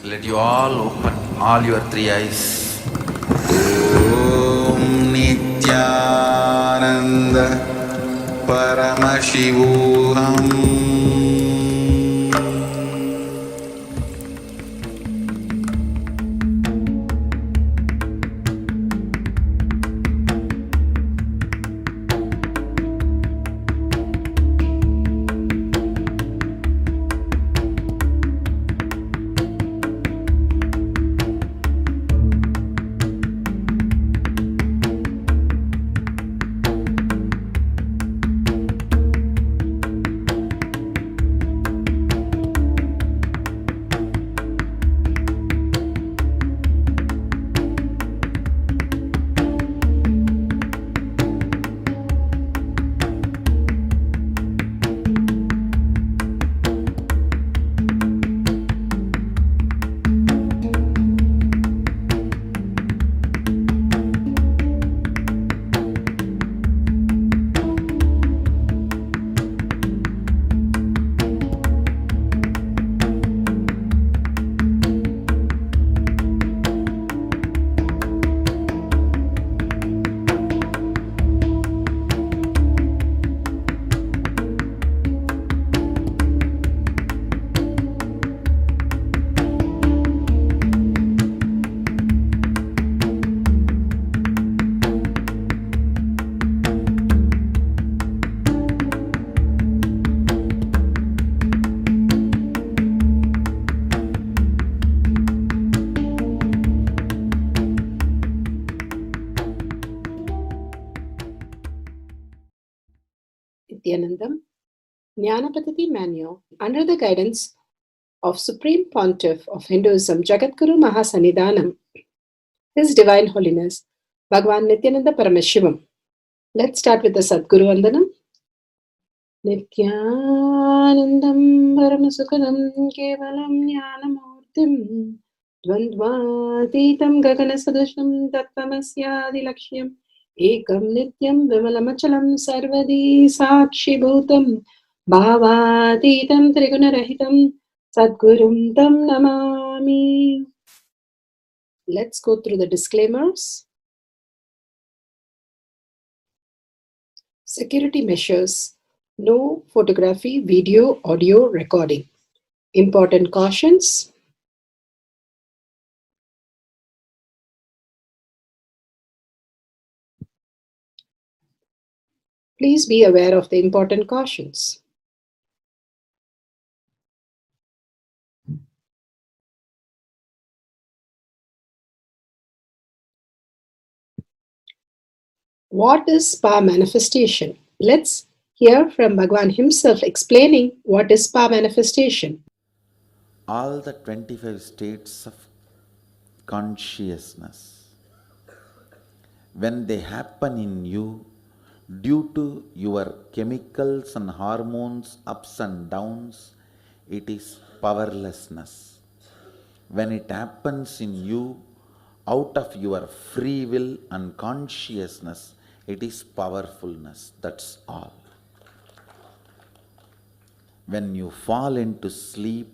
Let you all open all your three eyes. Om Nityananda Paramashivoham. Nityanandam, Jnanapadati Manual, under the guidance of Supreme Pontiff of Hinduism, Jagadguru Mahasannidhanam, His Divine Holiness, Bhagwan Nityananda Paramashivam. Let's start with the Sadguru Vandanam. Nityanandam Paramasukadam Kevalam Jnanamurtim Dvandvatitam Gaganasadusham Tattvamasyaadilakshya Ekam Nityam Vimalamachalam Sarvadi Sakshibhutam Bhavatitam Trigunarahitam Sadgurum Tam Namami. Let's go through the disclaimers. Security measures. No photography, video, audio recording. Important cautions. Please be aware of the important cautions. What is spa manifestation? Let's hear from Bhagwan himself explaining what is spa manifestation. All the 25 states of consciousness, when they happen in you due to your chemicals and hormones ups and downs, it is powerlessness. When it happens in you out of your free will and consciousness, it is powerfulness. That's all. When you fall into sleep,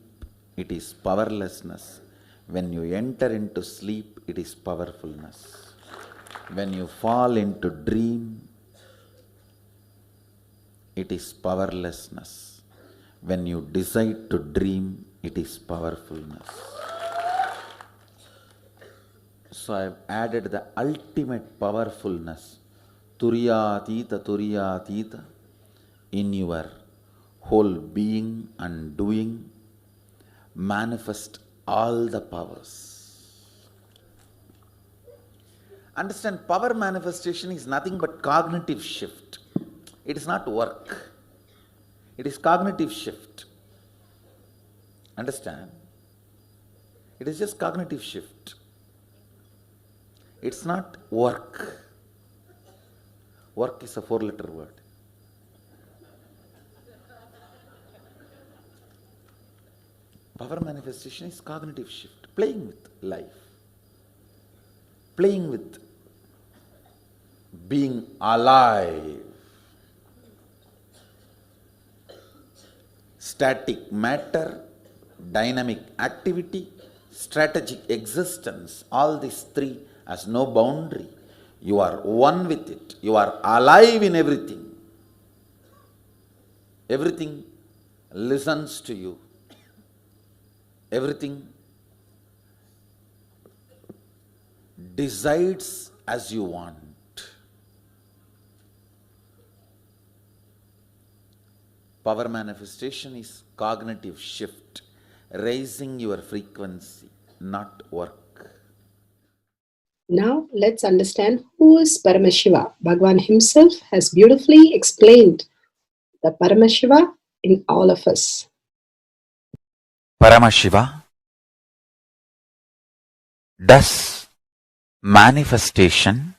it is powerlessness. When you enter into sleep, it is powerfulness. When you fall into dream, it is powerlessness. When you decide to dream, it is powerfulness. So I have added the ultimate powerfulness, Turiyatita, in your whole being and doing. Manifest all the powers. Understand, power manifestation is nothing but cognitive shift. It is not work. It is cognitive shift. Understand? It is just cognitive shift. It's not work. Work is a 4-letter word. Power manifestation is cognitive shift, playing with life, playing with being alive. Static matter, dynamic activity, strategic existence, all these three has no boundary. You are one with it. You are alive in everything. Everything listens to you. Everything decides as you want. Power manifestation is cognitive shift, raising your frequency, not work. Now let's understand who is Paramashiva. Bhagavan himself has beautifully explained the Paramashiva in all of us. Paramashiva does manifestation,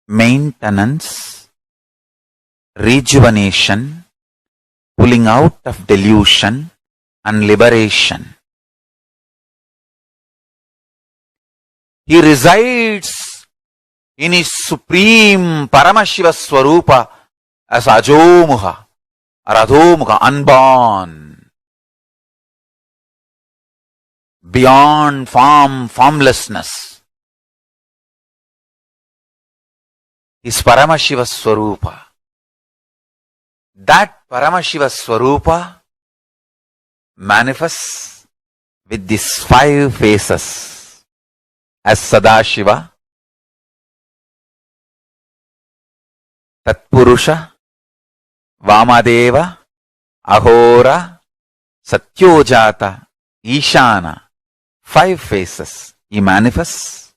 maintenance, rejuvenation, pulling out of delusion and liberation. He resides in his supreme Paramashiva Swarupa as Ajomuha or Adhomuha, unborn, beyond form, formlessness. His Paramashiva Swarupa. That Paramashiva Swarupa manifests with these 5 faces as Sadashiva, Tatpurusha, Vamadeva, Ahora, Satyojata, Ishana. 5 faces he manifests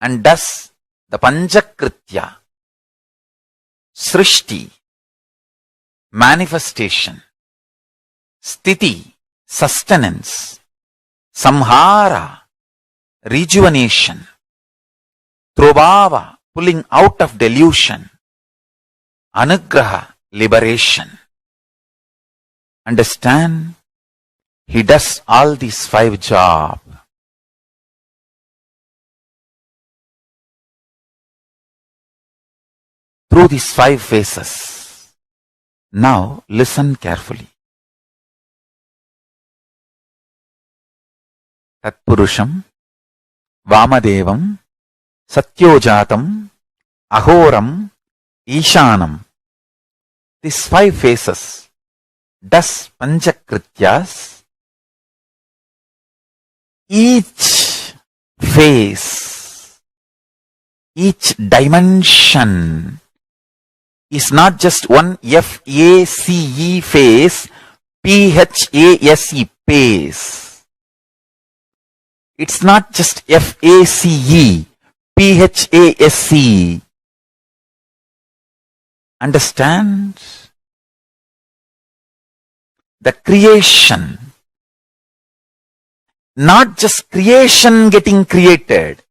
and does the Panchakritya, Srishti, manifestation, Sthiti, sustenance, Samhara, rejuvenation, Trobhava, pulling out of delusion, Anugraha, liberation. Understand? He does all these 5 jobs. Through these 5 phases. Now listen carefully. Tatpurusham, Vamadevam, Satyojatam, Ahoram, Ishanam. These 5 phases does Panchakrityas. Each phase, each dimension is not just one F-A-C-E phase, P-H-A-S-E phase. It's not just F-A-C-E, P-H-A-S-E. Understand? The creation. Not just creation getting created.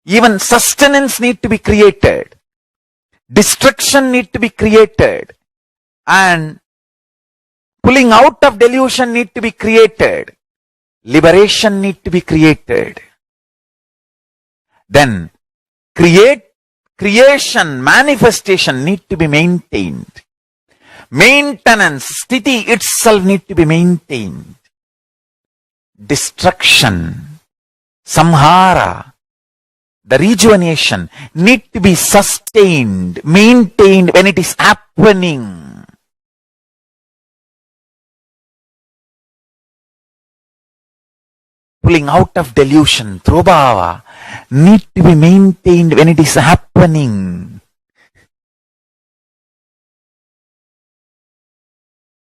Even sustenance need to be created. Destruction need to be created. And pulling out of delusion need to be created. Liberation need to be created. Then creation, manifestation need to be maintained. Maintenance, sthiti itself need to be maintained. Destruction, samhara, the rejuvenation need to be sustained, maintained when it is happening. Pulling out of delusion, trobhava, need to be maintained when it is happening.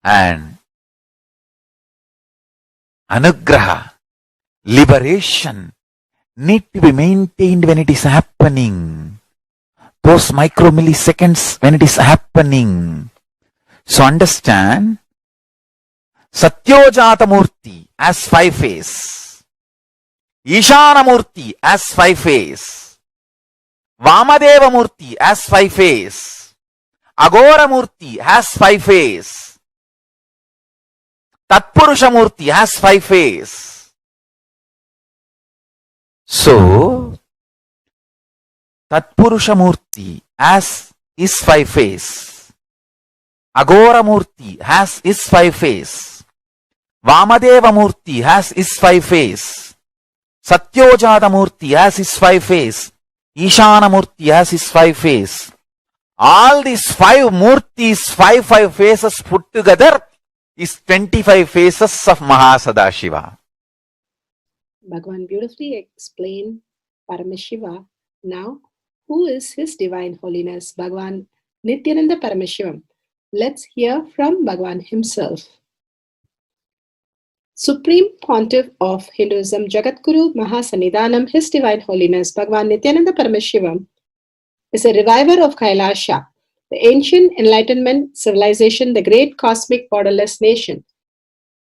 And anugraha, liberation, need to be maintained when it is happening. Those micromilliseconds when it is happening. So understand, Satyojata Murti as 5 phase, Ishana Murti as 5 phase, Vamadeva Murti as 5 phase, Agora Murti has 5 phase, Tatpurusha Murti has 5 phase. So, Tatpurusha Murti has his 5 phase, Agora Murti has his 5 phase, Vamadeva Murti has his 5 face. Satyojata Murti has his 5 face. Ishana Murti has his 5 face. All these 5 Murtis, 5 faces put together is 25 faces of Mahasadashiva. Bhagavan beautifully explained Paramashiva. Now, who is His Divine Holiness, Bhagavan Nityananda Paramashivam? Let's hear from Bhagavan himself. Supreme Pontiff of Hinduism, Jagadguru Mahasannidhanam, His Divine Holiness, Bhagavan Nityananda Paramashivam, is a reviver of Kailasha, the ancient enlightenment civilization, the great cosmic borderless nation.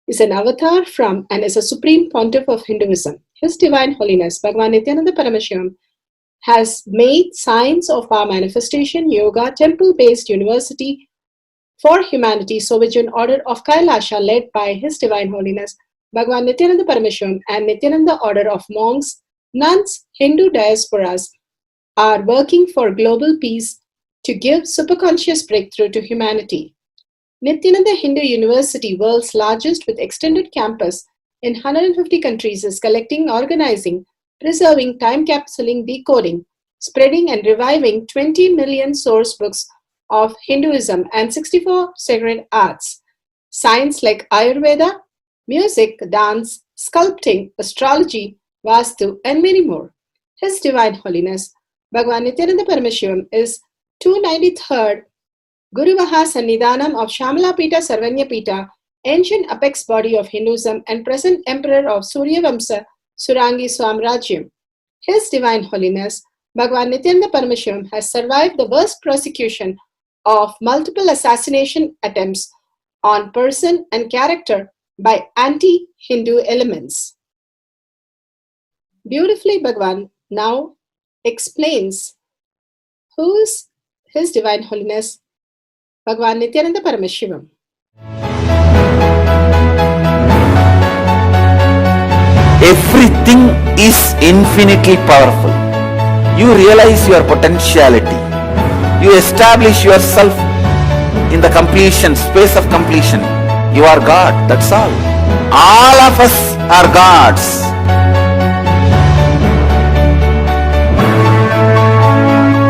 Is an avatar from and is a supreme pontiff of Hinduism. His Divine Holiness, Bhagavan Nityananda Paramashivam, has made science of our manifestation, yoga, temple-based university for humanity, Sovijian order of Kailasha led by His Divine Holiness, Bhagavan Nityananda Paramashivam, and Nityananda order of monks, nuns, Hindu diasporas are working for global peace to give superconscious breakthrough to humanity. Nityananda Hindu University, world's largest with extended campus in 150 countries, is collecting, organizing, preserving, time capsuling, decoding, spreading and reviving 20 million source books of Hinduism and 64 sacred arts, science like Ayurveda, music, dance, sculpting, astrology, Vastu, and many more. His Divine Holiness, Bhagavan Nityananda Paramashivam, is 293rd Guru Mahasannidhanam of Shamalapita Sarvanyapita, ancient apex body of Hinduism and present emperor of Suryavamsa Surangi Swamrajyam. His Divine Holiness, Bhagavan Nityananda Paramashivam, has survived the worst persecution of multiple assassination attempts on person and character by anti-Hindu elements. Beautifully, Bhagavan now explains who is His Divine Holiness, Bhagavan Nityananda Paramashivam. Everything is infinitely powerful. You realize your potentiality. You establish yourself in the completion, space of completion. You are God, that's all. All of us are gods.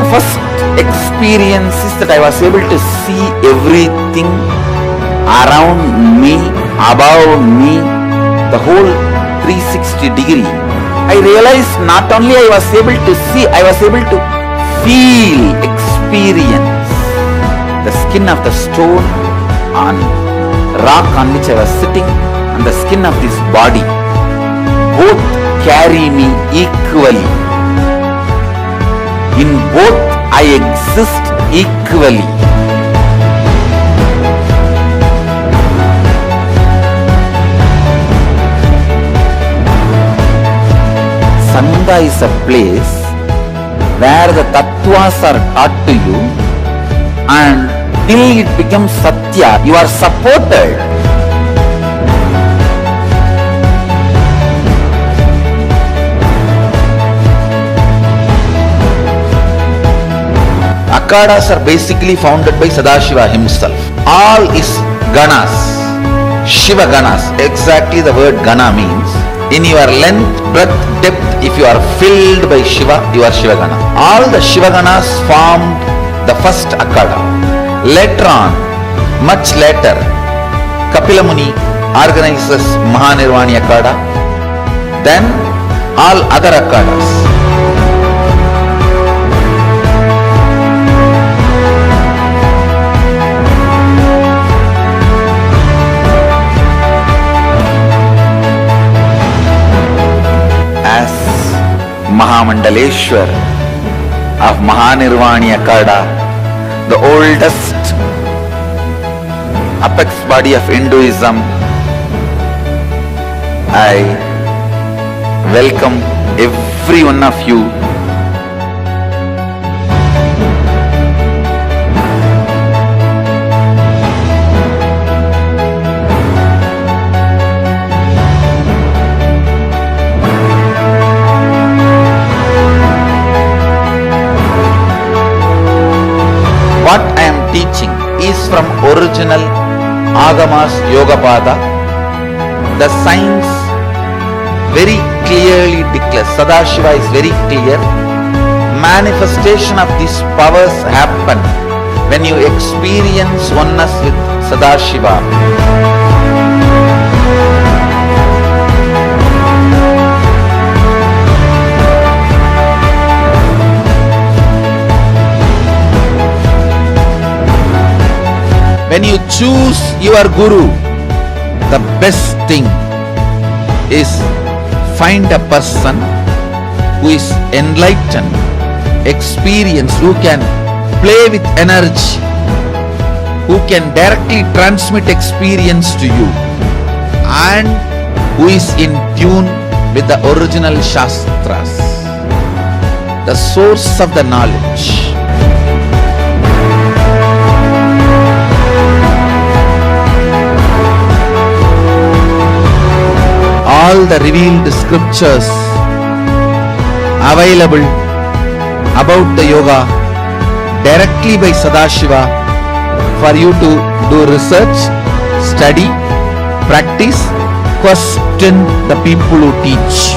The first experience is that I was able to see everything around me, above me, the whole 360 degree. I realized not only I was able to see, I was able to feel, experience the skin of the stone on rock on which I was sitting and the skin of this body. Both carry me equally. In both I exist equally. Sangha is a place where the tattvas are taught to you, and till it becomes satya, you are supported. Akhadas are basically founded by Sadashiva himself. All is ganas, Shiva ganas. Exactly the word gana means. In your length, breadth, depth, if you are filled by Shiva, you are Shiva Gana. All the Shiva Ganas formed the first Akhada. Later on, much later, Kapila Muni organizes Mahanirvani Akhada. Then all other Akhadas. Mahamandaleshwar of Mahanirvani Akhada, the oldest apex body of Hinduism, I welcome every one of you. What I am teaching is from original Agamas Yogapada, The science very clearly declares, Sadashiva is very clear, manifestation of these powers happen when you experience oneness with Sadashiva. When you choose your guru, the best thing is find a person who is enlightened, experienced, who can play with energy, who can directly transmit experience to you, and who is in tune with the original Shastras, the source of the knowledge. All the revealed scriptures available about the yoga directly by Sadashiva for you to do research, study, practice, question the people who teach.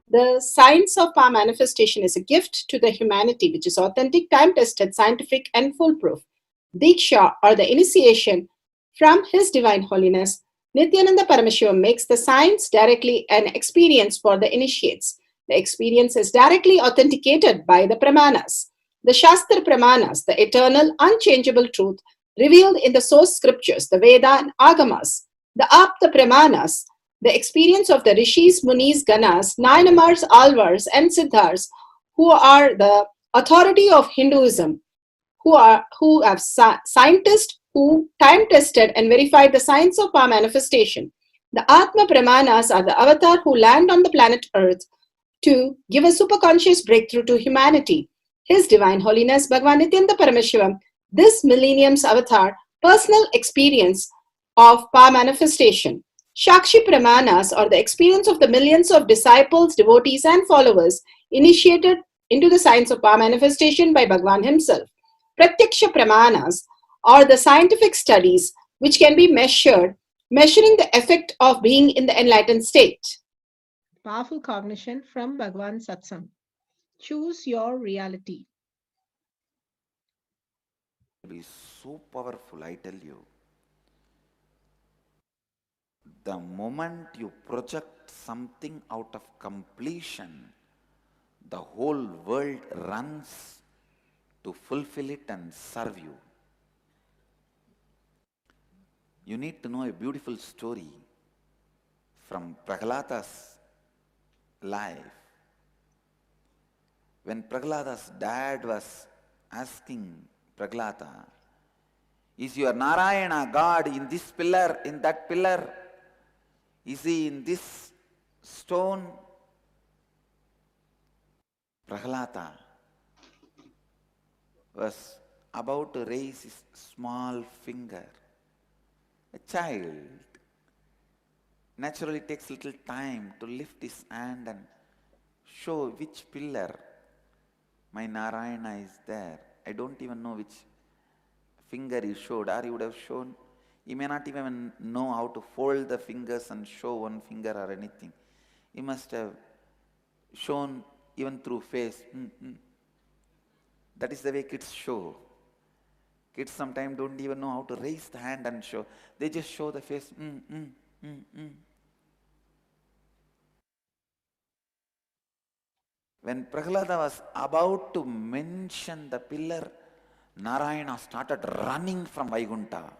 The science of power manifestation is a gift to the humanity, which is authentic, time-tested, scientific, and foolproof. Diksha, or the initiation from His Divine Holiness, Nityananda Paramashivam, makes the science directly an experience for the initiates. The experience is directly authenticated by the Pramanas. The Shastra Pramanas, the eternal, unchangeable truth revealed in the source scriptures, the Veda and Agamas. The Apta Pramanas, the experience of the Rishis, Munis, Ganas, Nayanamars, Alvars, and Siddhars, who are the authority of Hinduism, who have scientists who time-tested and verified the science of power manifestation. The Atma Pramanas are the avatar who land on the planet Earth to give a superconscious breakthrough to humanity. His Divine Holiness Bhagavan Nityananda Paramashivam, this millennium's avatar, personal experience of power manifestation. Shakshi Pramanas, or the experience of the millions of disciples, devotees, and followers initiated into the science of power manifestation by Bhagavan himself. Pratyaksha Pramanas, or the scientific studies which can be measuring the effect of being in the enlightened state. Powerful cognition from Bhagavan Satsang. Choose your reality. It will be so powerful, I tell you. The moment you project something out of completion, the whole world runs to fulfill it and serve you. You need to know a beautiful story from Prahlada's life. When Prahlada's dad was asking Prahlada, is your Narayana God in this pillar, in that pillar? Is he in this stone? Prahlada was about to raise his small finger. A child naturally takes little time to lift his hand and show which pillar my Narayana is there. I don't even know which finger he showed, or he would have shown. He may not even know how to fold the fingers and show one finger or anything. He must have shown even through face. That is the way kids show. Kids sometimes don't even know how to raise the hand and show. They just show the face. When Prahlada was about to mention the pillar, Narayana started running from Vaikuntha.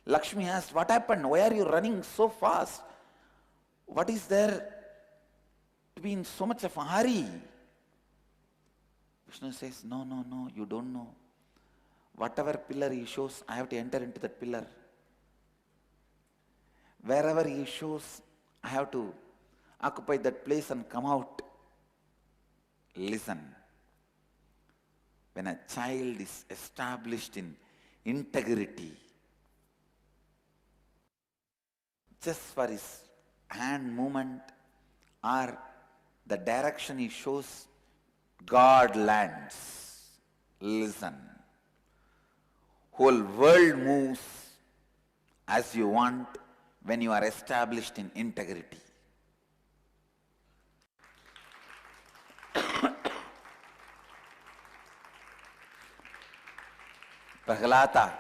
Lakshmi asked, what happened? Why are you running so fast? What is there to be in so much of a hurry? Vishnu says, no, you don't know. Whatever pillar he shows, I have to enter into that pillar. Wherever he shows, I have to occupy that place and come out. Listen. When a child is established in integrity, just for his hand movement or the direction he shows, God lands. Listen. Whole world moves as you want, when you are established in integrity. Prahlata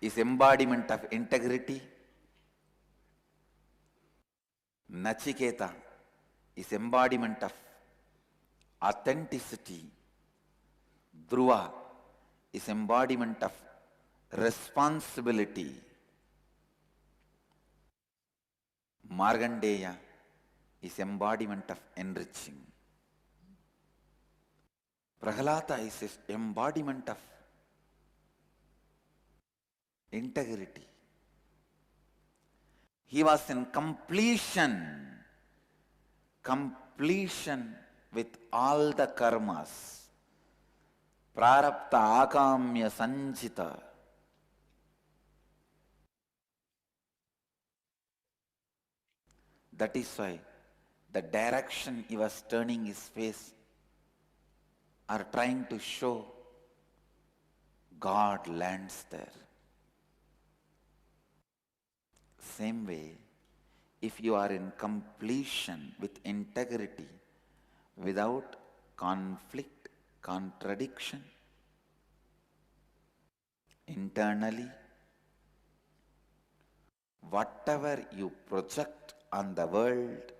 is embodiment of integrity. Nachiketa is embodiment of authenticity. Dhruva is embodiment of responsibility. Margandeya is embodiment of enriching. Prahlata is embodiment of integrity. He was in completion with all the karmas. Prarabdha akamya sanjita. That is why the direction he was turning his face are trying to show God lands there. Same way, if you are in completion with integrity, without conflict, contradiction, internally, whatever you project on the world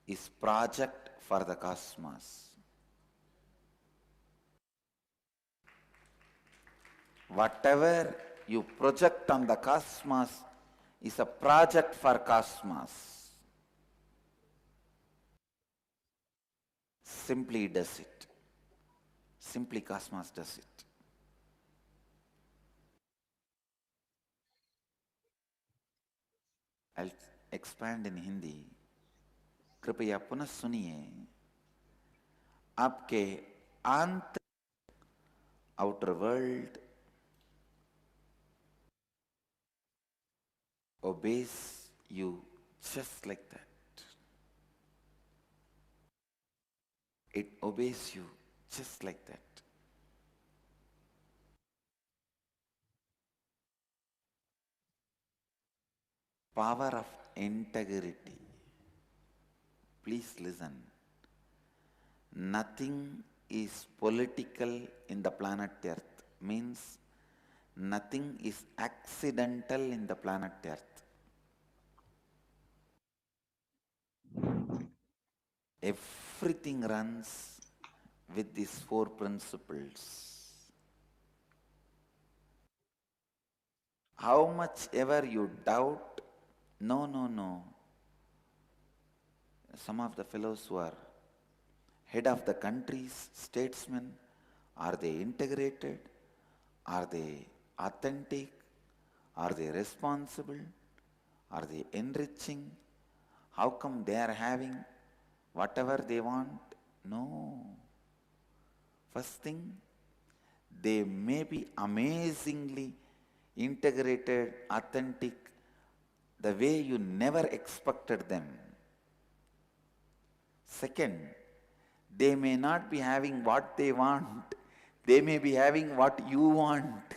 is project for the cosmos. Whatever you project on the cosmos is a project for cosmos. Simply does it. Simply cosmos does it. I'll expand in Hindi. कृपया पुनः सुनिए. आपके आंतरिक outer world obeys you just like that. It obeys you just like that. Power of integrity. Please listen. Nothing is political in the planet Earth. Means nothing is accidental in the planet Earth. Everything runs with these four principles. How much ever you doubt, no. Some of the fellows who are head of the country's statesmen, are they integrated? Are they authentic? Are they responsible? Are they enriching? How come they are having whatever they want? No. First thing, they may be amazingly integrated, authentic, the way you never expected them. Second, they may not be having what they want, they may be having what you want.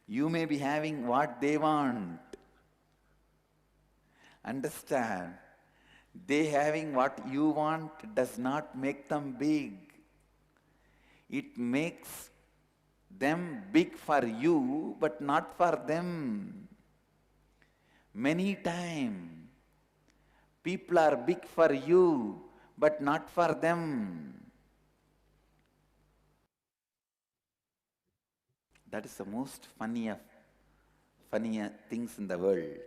You may be having what they want. Understand? They having what you want does not make them big. It makes them big for you, but not for them. Many times, people are big for you, but not for them. That is the most funnier things in the world.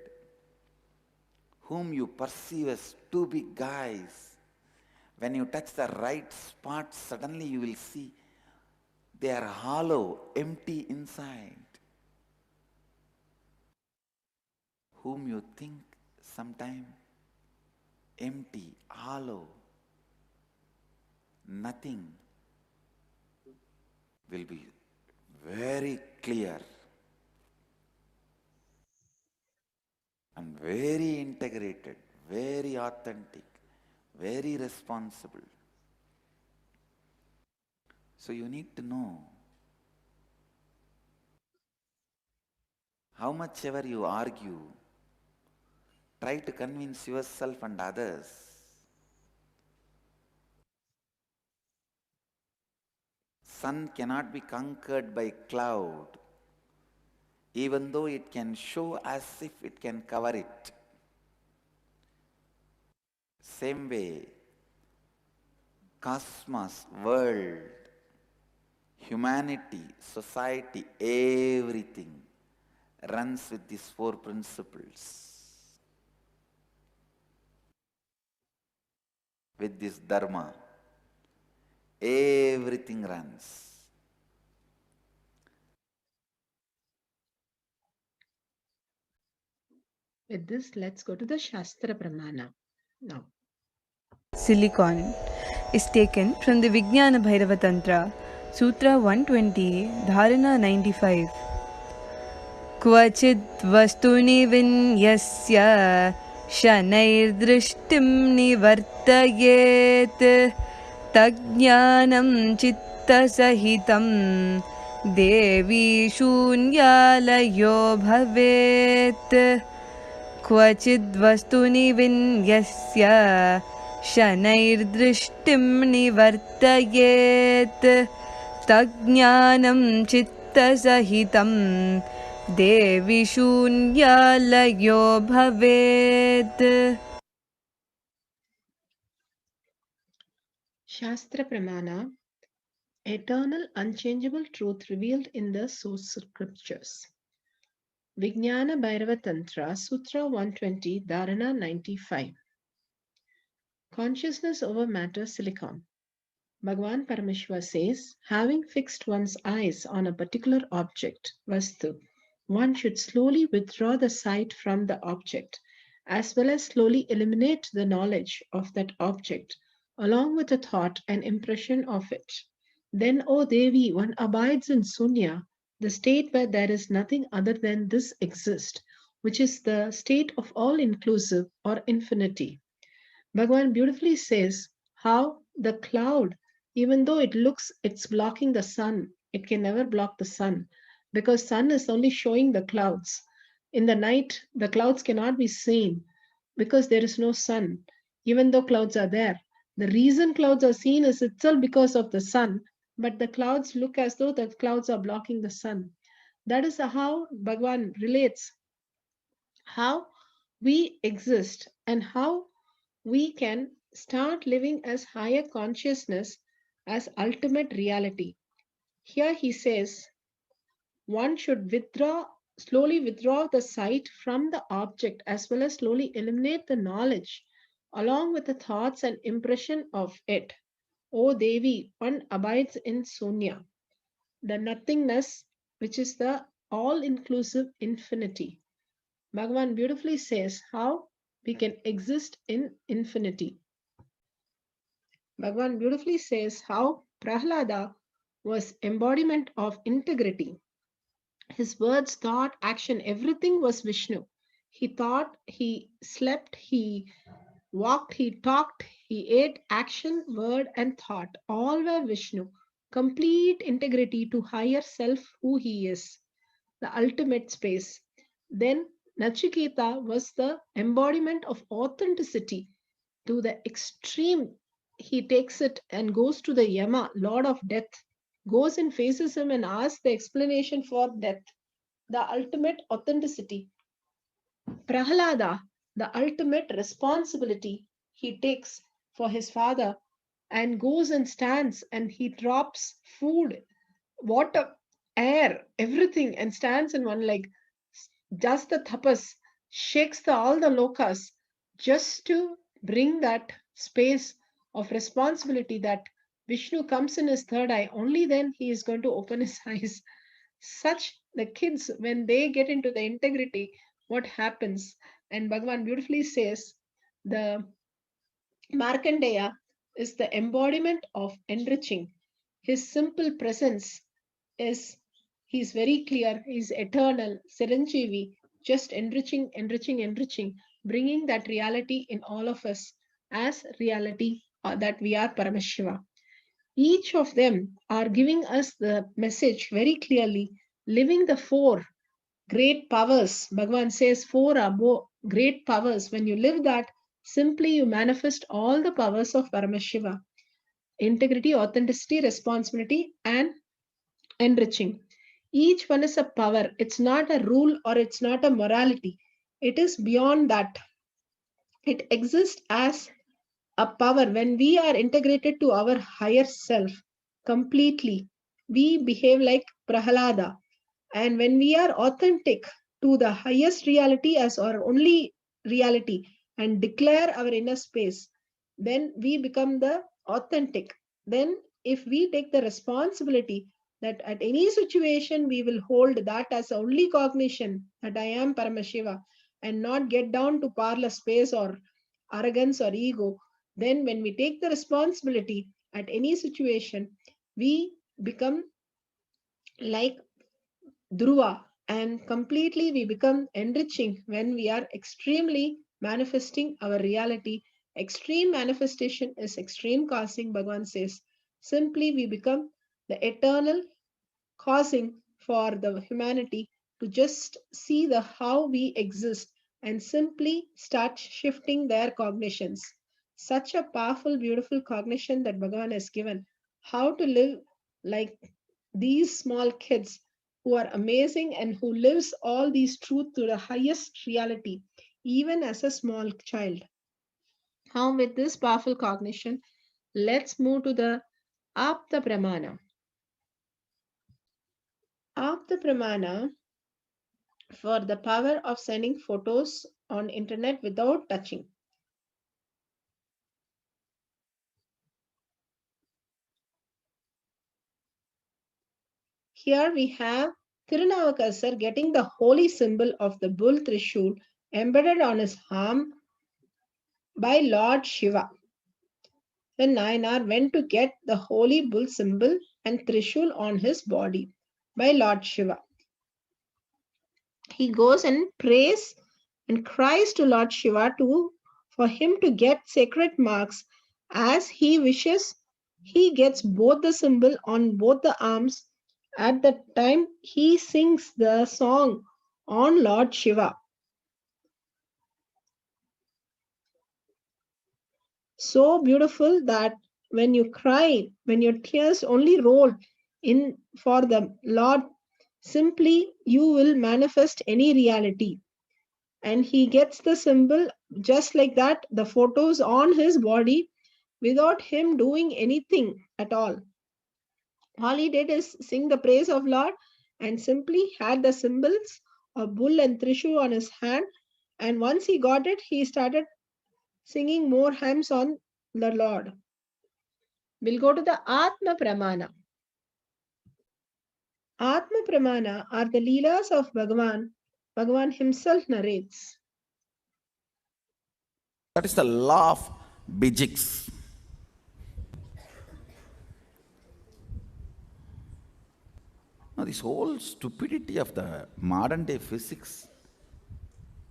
Whom you perceive as two big guys, when you touch the right spot, suddenly you will see they are hollow, empty inside. Whom you think sometime empty, hollow, nothing, will be very clear and very integrated, very authentic, very responsible. So you need to know how much ever you argue, try to convince yourself and others. Sun cannot be conquered by cloud, even though it can show as if it can cover it. Same way, cosmos, world, humanity, society, everything runs with these four principles. With this dharma, everything runs. With this, let's go to the Shastra Pramana now. Silicon is taken from the Vijnana Bhairava Tantra, Sutra 120, Dharana 95. Kvachid vastuni vinyasya shanairdrishtim nivartayet tajnanam chitta sahitam devi shunyalayo bhavet. Kvachid vastuni vinyasya शनैर्दृष्टिं निवर्तयेत् तज्ज्ञानं चित्तसहितं देवि शून्यालयो भवेत्. Shastra Pramana, eternal unchangeable truth revealed in the source scriptures. Vijnana Bhairava Tantra, Sutra 120, Dharana 95. Consciousness over matter silicon. Bhagavan Parameshwar says, having fixed one's eyes on a particular object, Vastu, one should slowly withdraw the sight from the object, as well as slowly eliminate the knowledge of that object, along with the thought and impression of it. Then, O Devi, one abides in Sunya, the state where there is nothing other than this exist, which is the state of all-inclusive or infinity. Bhagavan beautifully says how the cloud, even though it looks it's blocking the sun, it can never block the sun because sun is only showing the clouds. In the night, the clouds cannot be seen because there is no sun, even though clouds are there. The reason clouds are seen is itself because of the sun, but the clouds look as though the clouds are blocking the sun. That is how Bhagavan relates how we exist and how we can start living as higher consciousness as ultimate reality. Here he says one should slowly withdraw the sight from the object as well as slowly eliminate the knowledge along with the thoughts and impression of it. O Devi, one abides in Sunya, the nothingness which is the all-inclusive infinity. Bhagavan beautifully says how we can exist in infinity. Bhagavan beautifully says how Prahlada was embodiment of integrity. His words, thought, action, everything was Vishnu. He thought, he slept, he walked, he talked, he ate, action, word, and thought. All were Vishnu. Complete integrity to higher self, who he is, the ultimate space. Then Nachiketa was the embodiment of authenticity to the extreme. He takes it and goes to the Yama, Lord of Death, goes and faces him and asks the explanation for death, the ultimate authenticity. Prahlada, the ultimate responsibility he takes for his father and goes and stands and he drops food, water, air, everything and stands in one leg, does the tapas, shakes all the lokas just to bring that space of responsibility that Vishnu comes in his third eye, only then he is going to open his eyes. Such the kids, when they get into the integrity, what happens? And Bhagavan beautifully says the Markandeya is the embodiment of enriching. His simple presence is, he's very clear, he's eternal, Siranjeevi, just enriching, enriching, enriching, bringing that reality in all of us as reality that we are Paramashiva. Each of them are giving us the message very clearly, living the four great powers. Bhagavan says four are great powers. When you live that, simply you manifest all the powers of Paramashiva: integrity, authenticity, responsibility, and enriching. Each one is a power. It's not a rule or it's not a morality. It is beyond that. It exists as a power. When we are integrated to our higher self completely, we behave like Prahalada. And when we are authentic to the highest reality as our only reality and declare our inner space, then we become the authentic. Then, if we take the responsibility that at any situation we will hold that as only cognition that I am Paramashiva and not get down to parlor space or arrogance or ego, then when we take the responsibility at any situation, we become like Dhruva, and completely we become enriching when we are extremely manifesting our reality. Extreme manifestation is extreme causing, Bhagavan says. Simply we become the eternal causing for the humanity to just see the how we exist and simply start shifting their cognitions. Such a powerful, beautiful cognition that Bhagavan has given. How to live like these small kids who are amazing and who lives all these truth to the highest reality, even as a small child. Now, with this powerful cognition, let's move to the Apta Pramana. Apta Pramana for the power of sending photos on internet without touching. Here we have Tirunavakasar getting the holy symbol of the bull Trishul embedded on his arm by Lord Shiva. Then Nayanar went to get the holy bull symbol and Trishul on his body by Lord Shiva. He goes and prays and cries to Lord Shiva for him to get sacred marks. As he wishes, he gets both the symbol on both the arms. At the time, he sings the song on Lord Shiva. So beautiful that when you cry, when your tears only roll in for the Lord, simply you will manifest any reality. And he gets the symbol just like that, the photos on his body without him doing anything at all. All he did is sing the praise of Lord and simply had the symbols of bull and Trishu on his hand. And once he got it, he started singing more hymns on the Lord. We'll go to the Atma Pramana. Atma Pramana are the Leelas of Bhagavan. Bhagavan himself narrates. That is the law of Bijix. Now, this whole stupidity of the modern day physics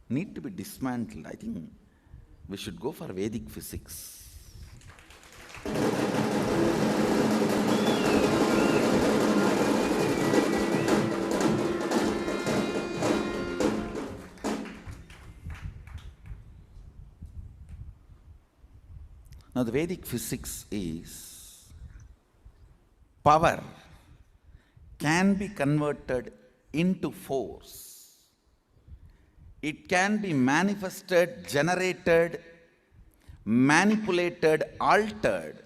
need to be dismantled. I think we should go for Vedic physics. Now, the Vedic physics is power can be converted into force. It can be manifested, generated, manipulated, altered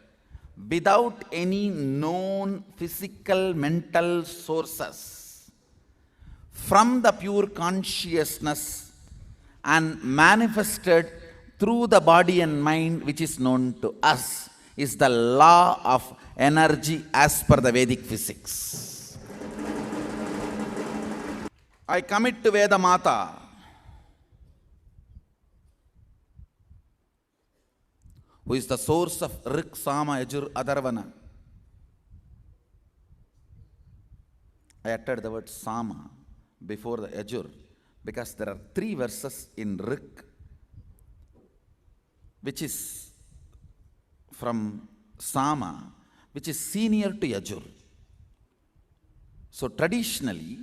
without any known physical mental sources from the pure consciousness and manifested through the body and mind, which is known to us, is the law of energy as per the Vedic physics. I commit to Veda Mata. Who is the source of Rik, Sama, Yajur, Adharvana. I uttered the word Sama before the Yajur because there are 3 verses in Rik which is from Sama, which is senior to Yajur. So traditionally,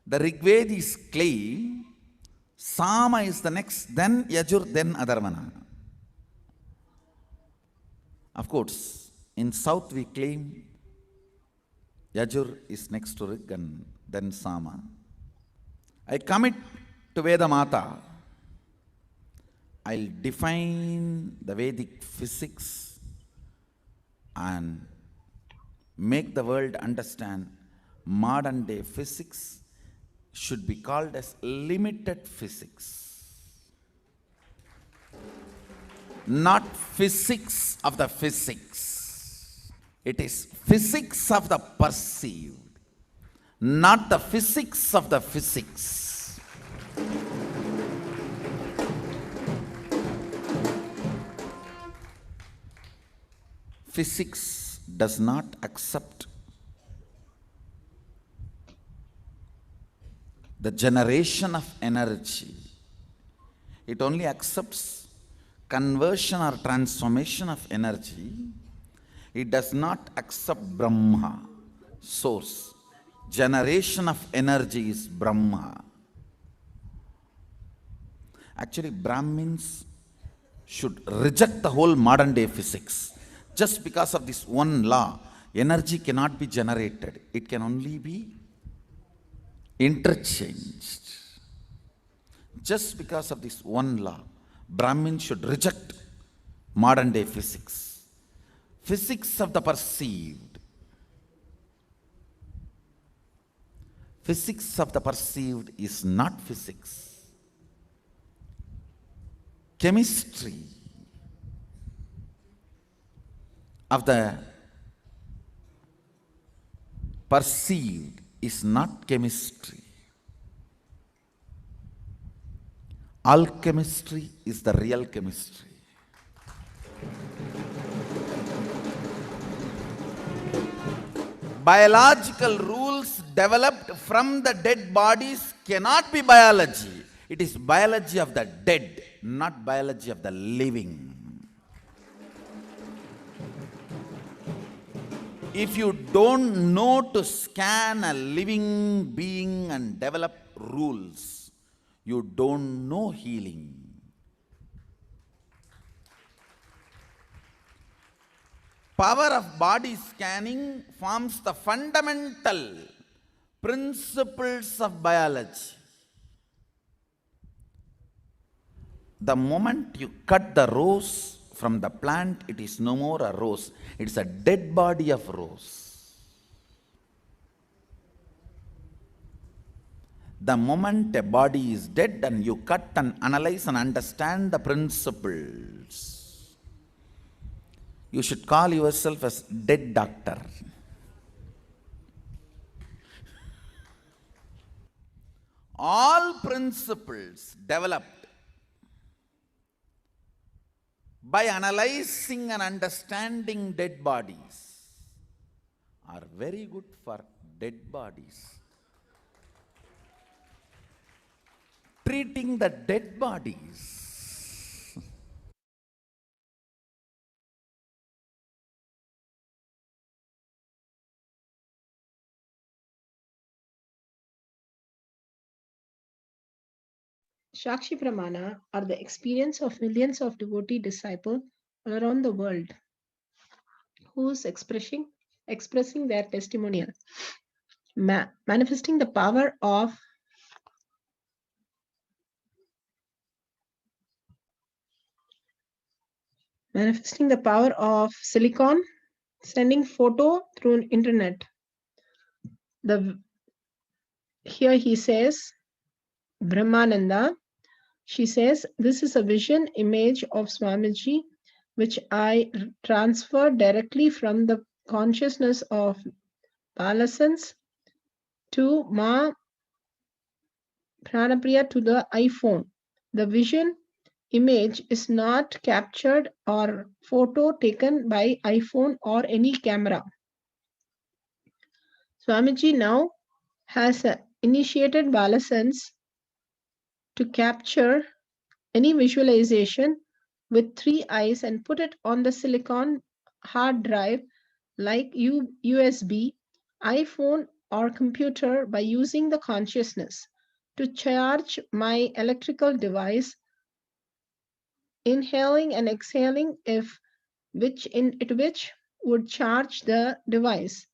The Rig Veda is claim, Sama is the next, then Yajur, then Adharvana. Of course, in South we claim Yajur is next to Rig and then Sama. I commit to Veda Mata. I'll define the Vedic physics and make the world understand modern day physics should be called as limited physics. Not physics of the physics. It is physics of the perceived, not the physics of the physics. Physics does not accept the generation of energy. It only accepts conversion or transformation of energy. It does not accept Brahma, source. Generation of energy is Brahma. Actually, Brahmins should reject the whole modern day physics. Just because of this one law, energy cannot be generated. It can only be interchanged. Just because of this one law, Brahmins should reject modern day physics. Physics of the perceived. Physics of the perceived is not physics. Chemistry of the perceived is not chemistry. Alchemistry is the real chemistry. Biological rules developed from the dead bodies cannot be biology. It is biology of the dead, not biology of the living. If you don't know to scan a living being and develop rules, you don't know healing. Power of body scanning forms the fundamental principles of biology. The moment you cut the rose from the plant, it is no more a rose. It is a dead body of rose. The moment a body is dead and you cut and analyze and understand the principles, you should call yourself as dead doctor. All principles developed by analyzing and understanding dead bodies are very good for dead bodies. Treating the dead bodies. Shakshi Pramana are the experience of millions of devotee disciples all around the world who's expressing their testimonial, manifesting the power of silicon, sending photo through internet. Here he says, Brahmananda, she says, this is a vision image of Swamiji, which I transferred directly from the consciousness of Balasans to Ma Pranapriya to the iPhone. The vision image is not captured or photo taken by iPhone or any camera. Swamiji now has initiated Balasans to capture any visualization with 3 eyes and put it on the silicon hard drive like USB. iPhone or computer by using the consciousness to charge my electrical device, inhaling and exhaling, which would charge the device.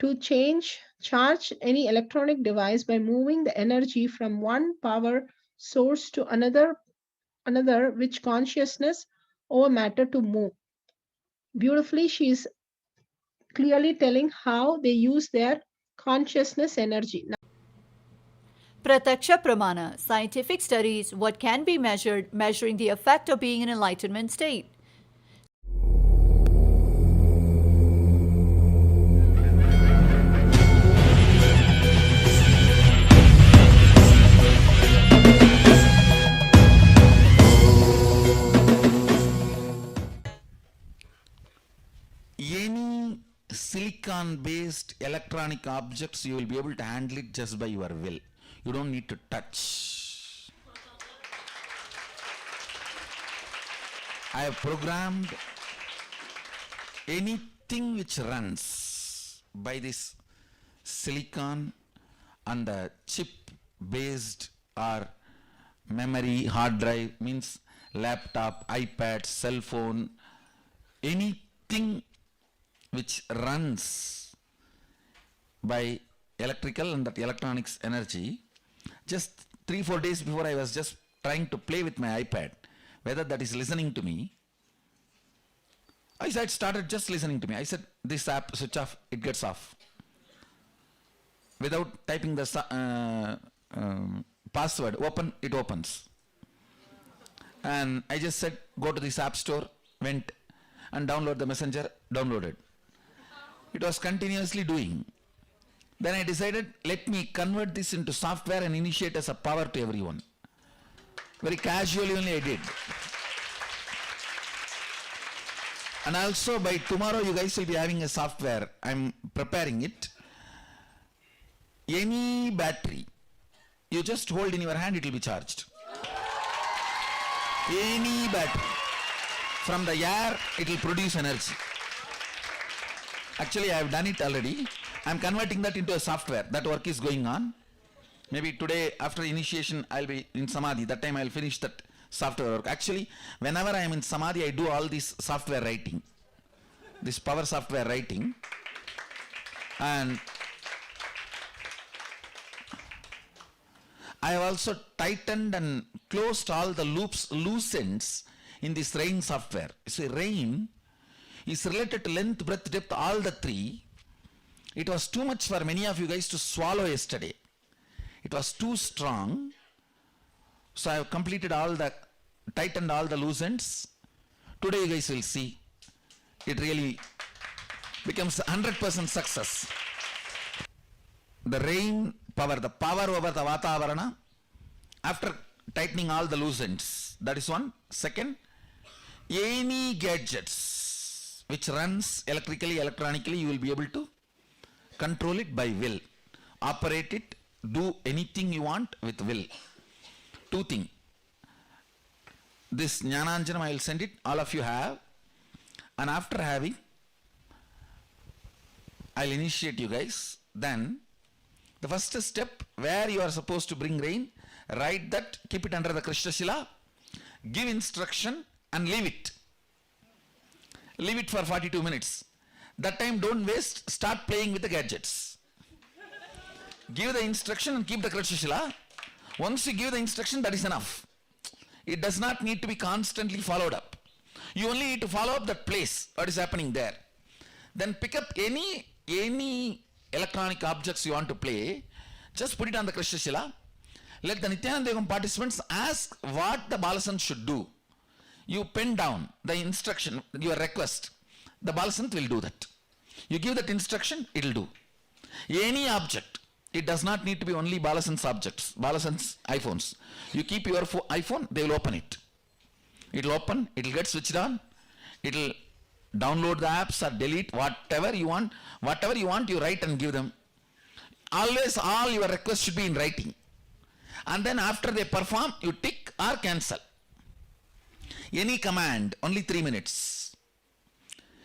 To charge any electronic device by moving the energy from one power source to another which consciousness over matter to move. Beautifully, she is clearly telling how they use their consciousness energy. Prataksha Pramana, scientific studies, what can be measured, measuring the effect of being in enlightenment state. Any silicon based electronic objects, you will be able to handle it just by your will. You don't need to touch. I have programmed anything which runs by this silicon and the chip based or memory hard drive, means laptop, iPad, cell phone, anything which runs by electrical and that electronics energy. Just 3-4 days before, I was just trying to play with my iPad, whether that is listening to me. I said, started just listening to me. I said, this app, switch off, it gets off. Without typing the password, open, it opens. And I just said, go to this app store, went and download the messenger, downloaded. It was continuously doing. Then I decided, let me convert this into software and initiate as a power to everyone. Very casually only I did. And also by tomorrow you guys will be having a software. I'm preparing it. Any battery, you just hold in your hand, it will be charged. Any battery. From the air, it will produce energy. Actually, I have done it already. I am converting that into a software. That work is going on. Maybe today, after initiation, I will be in Samadhi. That time I will finish that software work. Actually, whenever I am in Samadhi, I do all this software writing. This power software writing. And I have also tightened and closed all the loose ends in this RAIN software. See, RAIN is related to length, breadth, depth, all the three. It was too much for many of you guys to swallow yesterday. It was too strong. So I have completed tightened all the loose ends. Today you guys will see. It really becomes 100% success. The RAIN power, the power over the Vatavarana, after tightening all the loose ends. That is one. Second, any gadgets which runs electrically, electronically, you will be able to control it by will. Operate it, do anything you want with will. Two things. This Jnananjanam, I will send it, all of you have. And after having, I will initiate you guys. Then, the first step, where you are supposed to bring RAIN, write that, keep it under the Krishna Shila, give instruction and leave it. Leave it for 42 minutes. That time don't waste, start playing with the gadgets. Give the instruction and keep the Krishna Shila. Once you give the instruction, that is enough. It does not need to be constantly followed up. You only need to follow up that place, what is happening there. Then pick up any electronic objects you want to play, just put it on the Krishna Shila. Let the Nityananda Yogam participants ask what the Balasant should do. You pen down the instruction, your request. The Balasant will do that. You give that instruction, it will do. Any object, it does not need to be only Balasant's objects, Balasant's iPhones. You keep your iPhone, they will open it. It will open, it will get switched on, it will download the apps or delete whatever you want. Whatever you want, you write and give them. Always all your requests should be in writing. And then after they perform, you tick or cancel. Any command, only 3 minutes.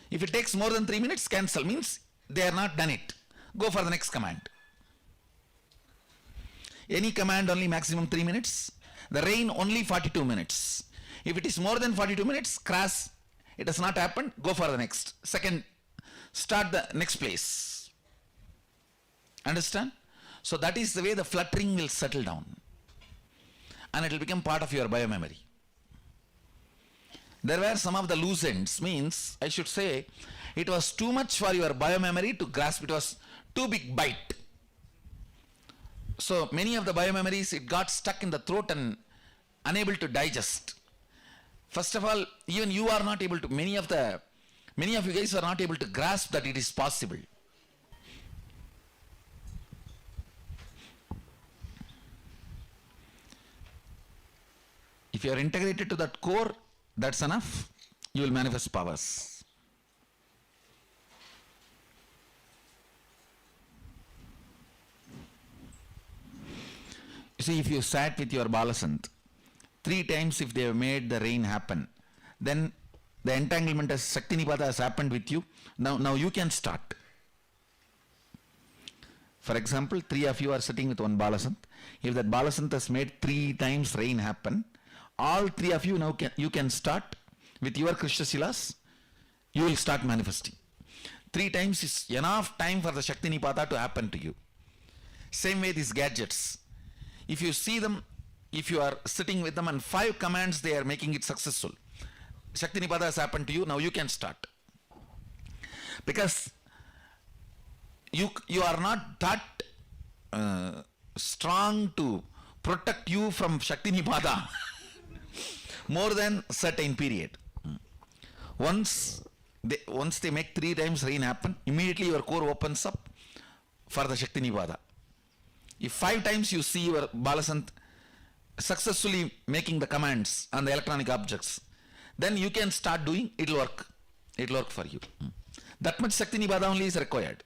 If it takes more than 3 minutes, cancel, means they are not done it. go for the next command. Any command only maximum 3 minutes. The rain only 42 minutes. If it is more than 42 minutes, crash, it does not happen, go for the next. Second, start the next place. Understand? So that is the way the fluttering will settle down. And it will become part of your biomemory. There were some of the loose ends, means I should say it was too much for your biomemory to grasp. It was too big bite. So many of the biomemories, it got stuck in the throat and unable to digest. First of all, even you are not able to, many of you guys are not able to grasp that it is possible. If you are integrated to that core, that's enough. You will manifest powers. You see, if you sat with your Balasant 3 times, if they have made the rain happen, then the entanglement as Shaktinipada has happened with you. Now you can start. For example, 3 of you are sitting with one Balasant. If that Balasant has made 3 times rain happen, all 3 of you now you can start with your Krishna Shilas. You will start manifesting. 3 times is enough time for the Shaktinipada to happen to you. Same way these gadgets. If you see them, if you are sitting with them and 5 commands they are making it successful, Shaktinipada has happened to you, now you can start. Because you are not that strong to protect you from Shaktinipada more than certain period. Once they make 3 times rain happen, immediately your core opens up for the Shaktinipada. If 5 times you see your Balasant successfully making the commands on the electronic objects, then you can start doing, it will work. It will work for you. That much Shaktinipada only is required.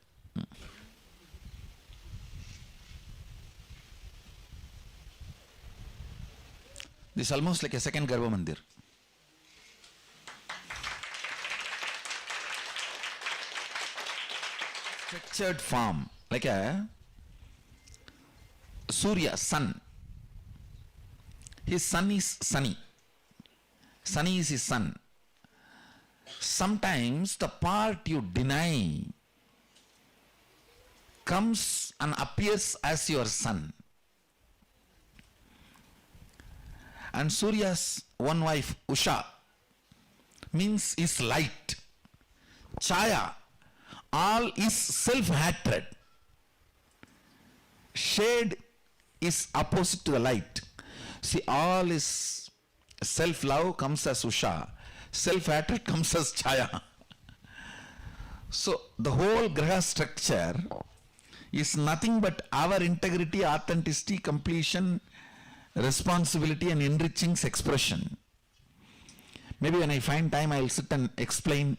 This is almost like a second Garbha Mandir. Structured form, like a Surya, sun. His sun is sunny. Sunny is his sun. Sometimes the part you deny comes and appears as your sun. And Surya's one wife, Usha, means is light. Chaya, all is self-hatred. Shade is opposite to the light. See, all is self-love comes as Usha, self-hatred comes as Chaya. So the whole Graha structure is nothing but our integrity, authenticity, completion, responsibility and enriching expression. Maybe when I find time, I will sit and explain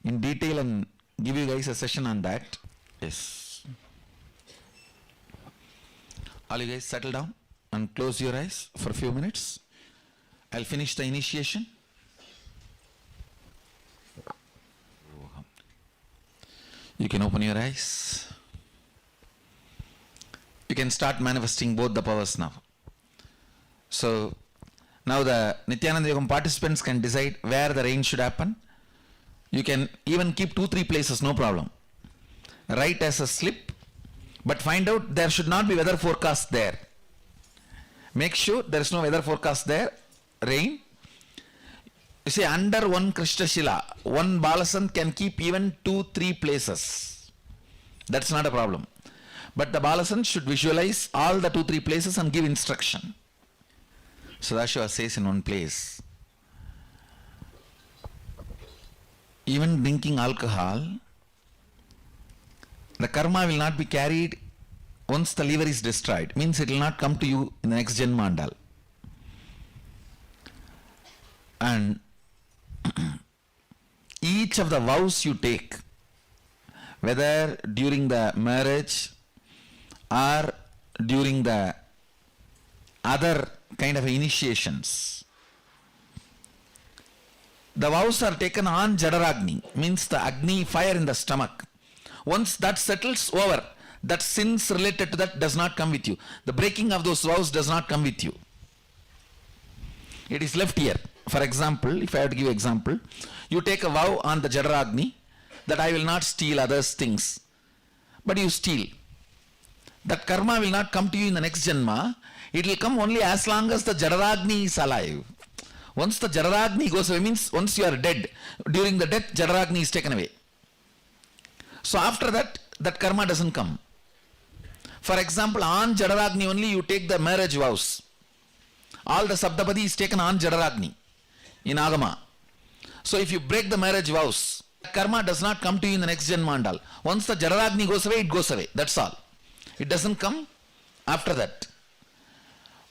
in detail and give you guys a session on that. Yes. All you guys settle down and close your eyes for a few minutes. I'll finish the initiation. You can open your eyes. You can start manifesting both the powers now. So now the Nityananda Yogam participants can decide where the rain should happen. You can even keep 2-3 places, no problem. Write as a slip, but find out there should not be weather forecast there. Make sure there is no weather forecast there. Rain. You see, under one Krishna Shila, one Balasant can keep even 2-3 places. That's not a problem. But the Balasant should visualize all the 2-3 places and give instruction. Sadashiva says in one place, even drinking alcohol, the karma will not be carried once the liver is destroyed. Means it will not come to you in the next Janma mandal. And each of the vows you take, whether during the marriage or during the other kind of initiations, the vows are taken on Jadaragni, means the Agni, fire in the stomach. Once that settles over, that sins related to that does not come with you. The breaking of those vows does not come with you. It is left here. For example, if I have to give example, you take a vow on the Jadaragni that I will not steal others' things, but you steal. That karma will not come to you in the next Janma. It will come only as long as the Jadaragni is alive. Once the Jadaragni goes away, means once you are dead, during the death, Jadaragni is taken away. So after that, that karma doesn't come. For example, on Jadaragni only you take the marriage vows. All the Saptapadi is taken on Jadaragni in Agama. So if you break the marriage vows, karma does not come to you in the next Janma and all. Once the Jadaragni goes away, it goes away. That's all. It doesn't come after that.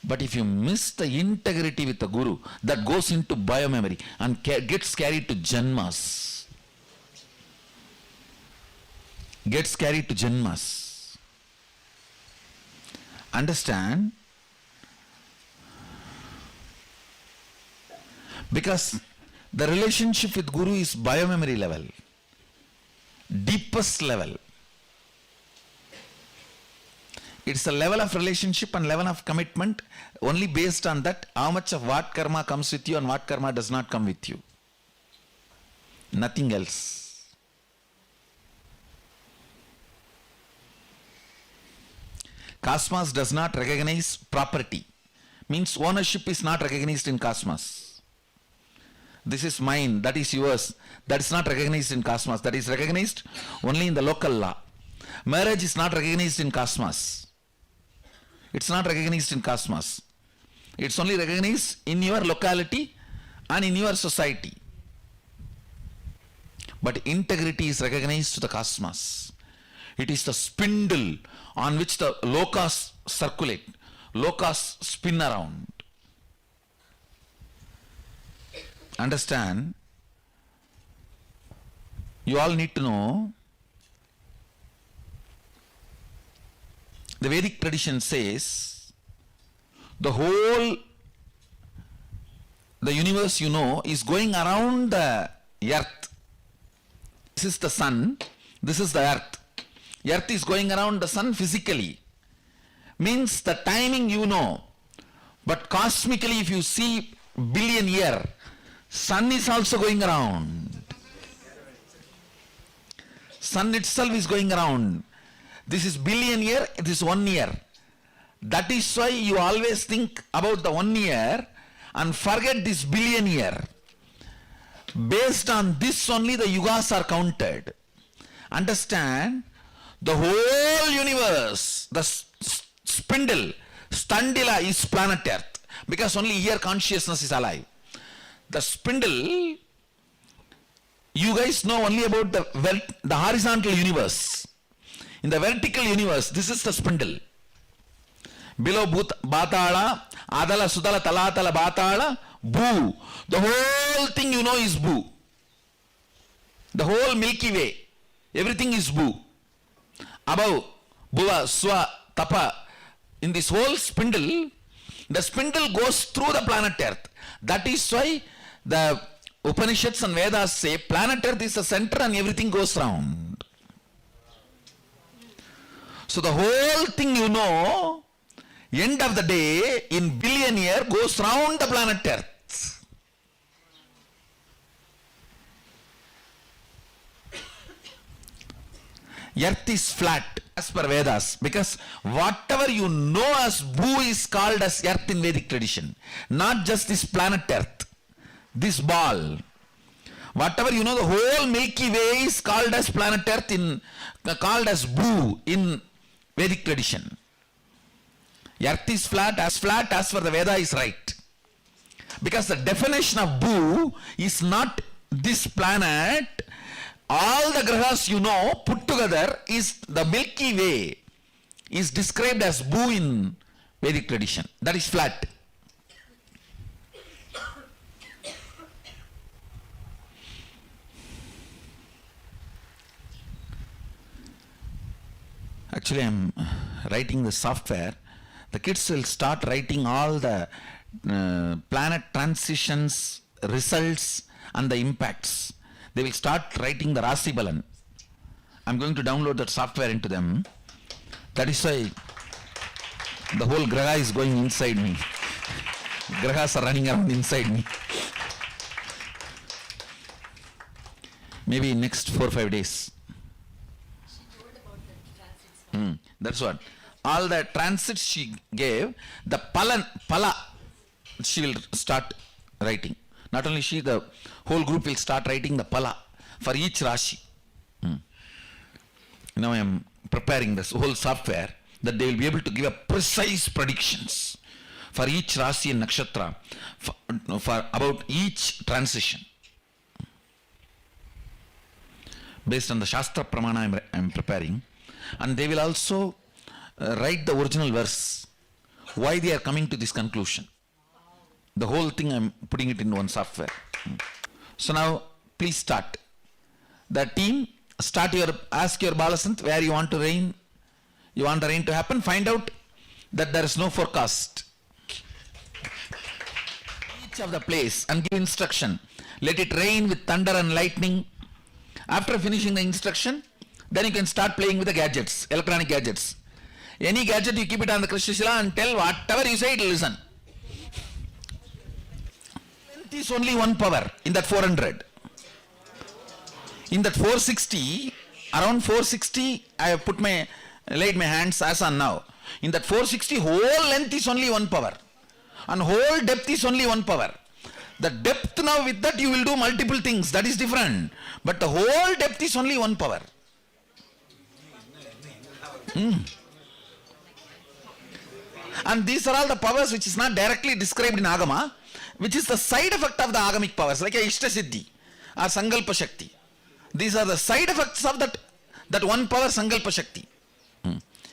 But if you miss the integrity with the Guru, that goes into biomemory and gets carried to Janmas. Gets carried to Janmas. Understand? Because the relationship with Guru is biomemory level, deepest level. It's a level of relationship and level of commitment only based on that, how much of what karma comes with you and what karma does not come with you. Nothing else. Cosmos does not recognize property. Means ownership is not recognized in cosmos. This is mine, that is yours. That is not recognized in cosmos. That is recognized only in the local law. Marriage is not recognized in cosmos. It's not recognized in cosmos. It's only recognized in your locality and in your society. But integrity is recognized to the cosmos. It is the spindle on which the lokas circulate, lokas spin around. Understand? You all need to know, the Vedic tradition says the whole, the universe you know is going around the earth. This is the sun, this is the earth. Earth is going around the sun physically. Means the timing you know. But cosmically if you see billion year, sun is also going around. Sun itself is going around. This is billion year, it is 1 year. That is why you always think about the 1 year and forget this billion year. Based on this only the yugas are counted. Understand? The whole universe, the spindle, Standila is planet Earth. Because only here consciousness is alive. The spindle, you guys know only about the horizontal universe. In the vertical universe, this is the spindle. Below Batala, Adala, Sudala, Talatala, Batala, Boo. The whole thing you know is Boo. The whole Milky Way, everything is Boo. Above, Bhuva, Swa, Tapa, in this whole spindle, the spindle goes through the planet Earth. That is why the Upanishads and Vedas say planet Earth is the center and everything goes round. So the whole thing you know, end of the day, in billion year, goes round the planet Earth. Earth is flat as per Vedas, because whatever you know as Bhu is called as Earth in Vedic tradition. Not just this planet Earth, this ball. Whatever you know, the whole Milky Way is called as planet Earth, called as Bhu in Vedic tradition. Earth is flat as for the Veda is right. Because the definition of Bhu is not this planet. All the grahas you know put together is the Milky Way is described as Bhu in Vedic tradition. That is flat. Actually, I am writing the software. The kids will start writing all the planet transitions, results and the impacts. They will start writing the Rasi Balan I'm going to download that software into them. That is why the whole graha is going inside me. Grahas are running around inside me. Maybe next 4 or 5 days. That's what. All the transits she gave, the pala, she will start writing. Not only she, the whole group will start writing the pala for each Rashi. Now I am preparing this whole software that they will be able to give a precise predictions for each Rashi and Nakshatra for about each transition. Based on the Shastra Pramana I am preparing. And they will also write the original verse, why they are coming to this conclusion. The whole thing I am putting it in one software. So now please start. The team, ask your Balasant where you want to rain. You want the rain to happen, find out that there is no forecast. Each of the place and give instruction. Let it rain with thunder and lightning. After finishing the instruction, then you can start playing with the gadgets, electronic gadgets. Any gadget, you keep it on the Krishna and tell whatever you say, it will listen. Length is only one power in that 400. In that 460, around 460, I have laid my hands as on now. In that 460, whole length is only one power. And whole depth is only one power. The depth now, with that you will do multiple things, that is different. But the whole depth is only one power. And these are all the powers which is not directly described in Agama, which is the side effect of the Agamic powers, like a Ishta Siddhi or Sankalpa Shakti. These are the side effects of that one power, Sankalpa Shakti.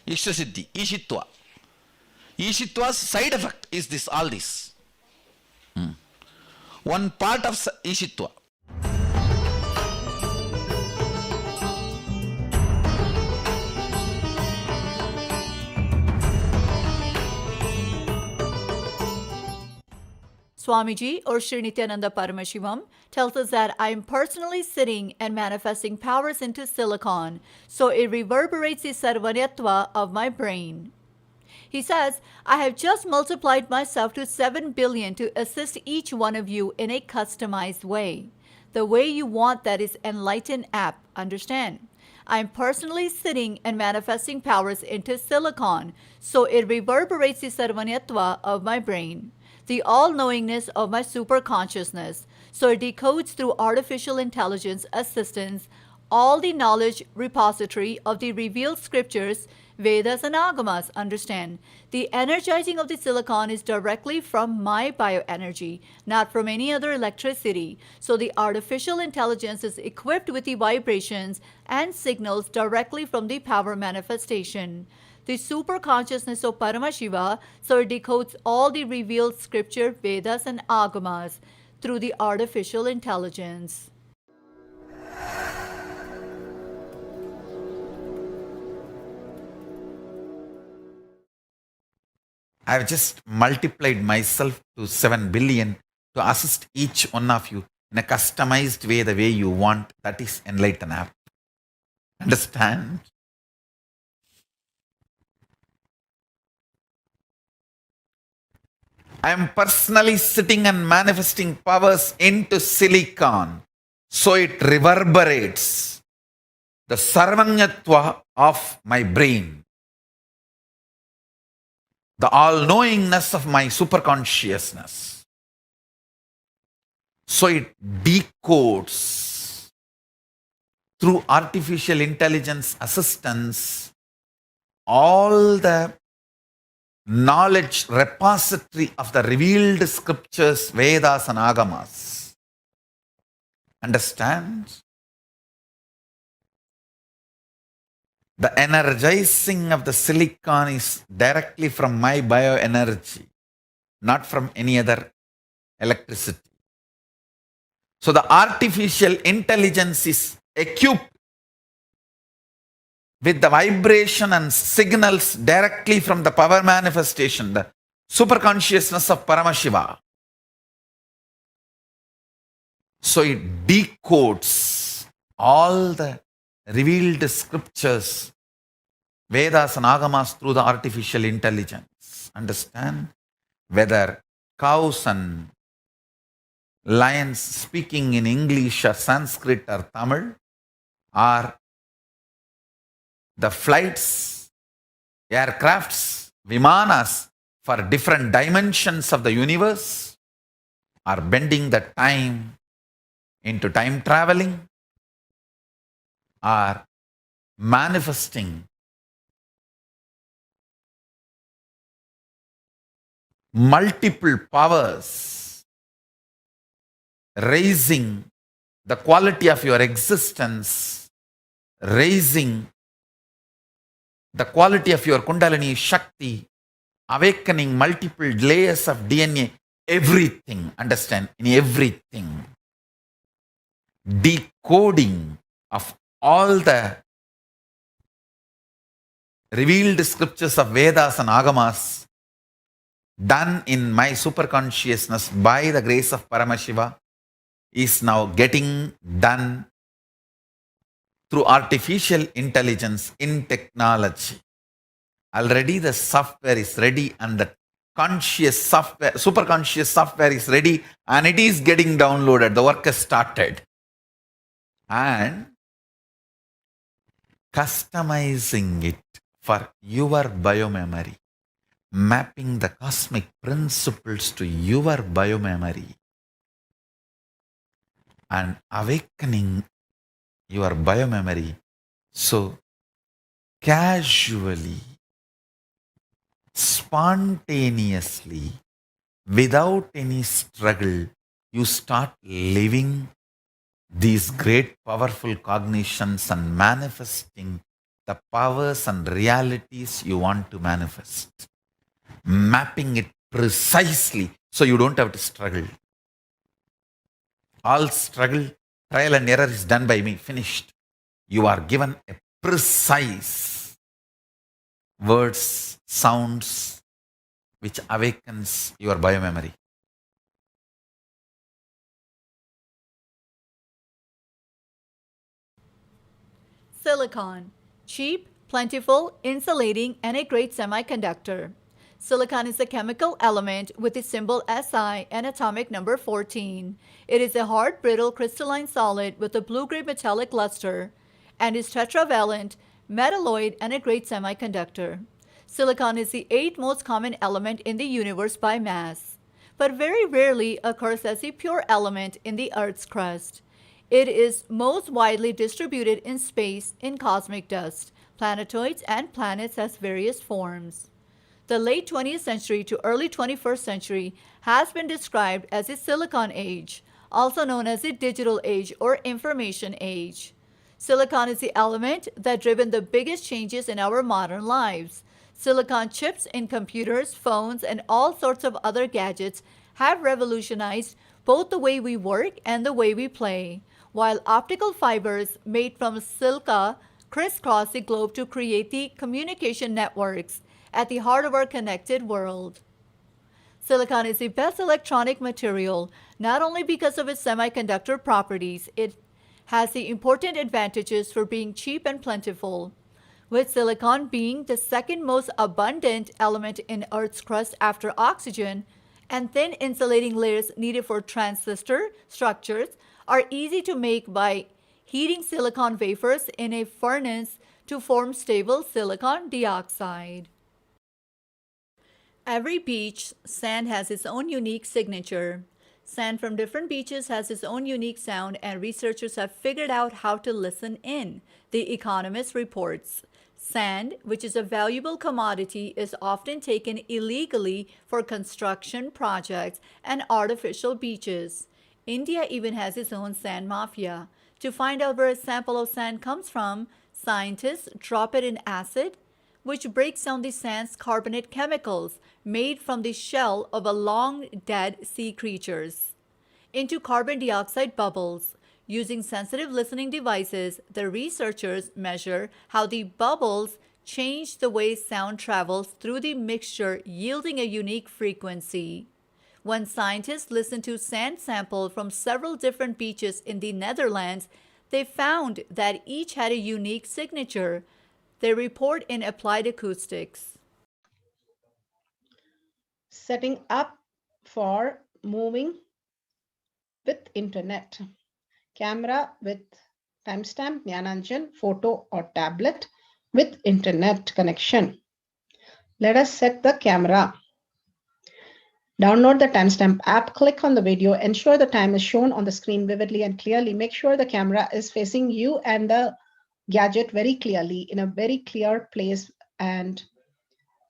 Ishta Siddhi, Ishitwa. Ishitwa's side effect is all this. One part of Ishitwa. Swamiji or Sri Nityananda Paramashivam tells us that I am personally sitting and manifesting powers into silicon, so it reverberates the sarvanyatva of my brain. He says, I have just multiplied myself to 7 billion to assist each one of you in a customized way. The way you want, that is enlightened app, understand? I am personally sitting and manifesting powers into silicon, so it reverberates the sarvanyatva of my brain, the all-knowingness of my superconsciousness, so it decodes through artificial intelligence assistance all the knowledge repository of the revealed scriptures, Vedas and Agamas, understand. The energizing of the silicon is directly from my bioenergy, not from any other electricity. So the artificial intelligence is equipped with the vibrations and signals directly from the power manifestation. The super consciousness of Paramashiva, so it decodes all the revealed scripture, Vedas and Agamas through the artificial intelligence. I have just multiplied myself to 7 billion to assist each one of you in a customized way, the way you want. That is Enlighten app. Understand? I am personally sitting and manifesting powers into silicon, so it reverberates the sarvanyatva of my brain, the all-knowingness of my superconsciousness. So it decodes through artificial intelligence assistance all the knowledge repository of the revealed scriptures, Vedas and Agamas. Understand? The energizing of the silicon is directly from my bioenergy, not from any other electricity. So the artificial intelligence is equipped with the vibration and signals directly from the power manifestation, the superconsciousness of Paramashiva. So it decodes all the revealed scriptures, Vedas and Agamas through the artificial intelligence. Understand? Whether cows and lions speaking in English or Sanskrit or Tamil, or the flights, aircrafts, vimanas for different dimensions of the universe, are bending the time into time traveling, are manifesting multiple powers, raising the quality of your existence, raising the quality of your Kundalini Shakti, awakening multiple layers of DNA, everything, understand, in everything. Decoding of all the revealed scriptures of Vedas and Agamas done in my superconsciousness by the grace of Paramashiva is now getting done through artificial intelligence in technology. Already the software is ready and the conscious software, superconscious software is ready and it is getting downloaded. The work has started. And customizing it for your biomemory, mapping the cosmic principles to your biomemory, and awakening your biomemory. So casually, spontaneously, without any struggle, you start living these great powerful cognitions and manifesting the powers and realities you want to manifest. Mapping it precisely so you don't have to struggle. All struggle, trial and error is done by me, finished. You are given a precise words, sounds, which awakens your biomemory. Silicon. Cheap, plentiful, insulating, and a great semiconductor. Silicon is a chemical element with its symbol Si and atomic number 14. It is a hard, brittle, crystalline solid with a blue-gray metallic luster and is tetravalent, metalloid, and a great semiconductor. Silicon is the 8th most common element in the universe by mass, but very rarely occurs as a pure element in the Earth's crust. It is most widely distributed in space in cosmic dust. Planetoids and planets has various forms. The late 20th century to early 21st century has been described as a silicon age, also known as the digital age or information age. Silicon is the element that driven the biggest changes in our modern lives. Silicon chips in computers, phones, and all sorts of other gadgets have revolutionized both the way we work and the way we play, while optical fibers made from silica crisscross the globe to create the communication networks at the heart of our connected world. Silicon is the best electronic material, not only because of its semiconductor properties, it has the important advantages for being cheap and plentiful, with silicon being the second most abundant element in Earth's crust after oxygen, and thin insulating layers needed for transistor structures are easy to make by heating silicon wafers in a furnace to form stable silicon dioxide. Every beach sand has its own unique signature. Sand from different beaches has its own unique sound, and researchers have figured out how to listen in, The Economist reports. Sand, which is a valuable commodity, is often taken illegally for construction projects and artificial beaches. India even has its own sand mafia. To find out where a sample of sand comes from, scientists drop it in acid, which breaks down the sand's carbonate chemicals made from the shell of a long dead sea creatures into carbon dioxide bubbles. Using sensitive listening devices, the researchers measure how the bubbles change the way sound travels through the mixture, yielding a unique frequency. When scientists listen to sand sample from several different beaches in the Netherlands, They found that each had a unique signature. They report in Applied Acoustics. Setting up for moving with internet. Camera with timestamp Jnananjan photo or tablet with internet connection. Let us set the camera. Download the timestamp app, click on the video, ensure the time is shown on the screen vividly and clearly. Make sure the camera is facing you and the gadget very clearly in a very clear place, and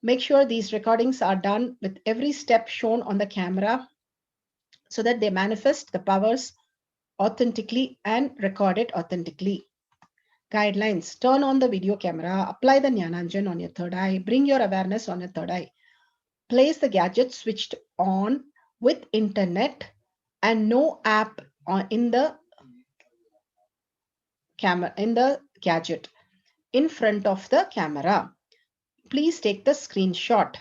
make sure these recordings are done with every step shown on the camera so that they manifest the powers authentically and record it authentically. Guidelines: turn on the video camera, apply the Jnananjan on your third eye, bring your awareness on your third eye. Place the gadget switched on with internet and no app in the camera, in the gadget, in front of the camera. Please take the screenshot.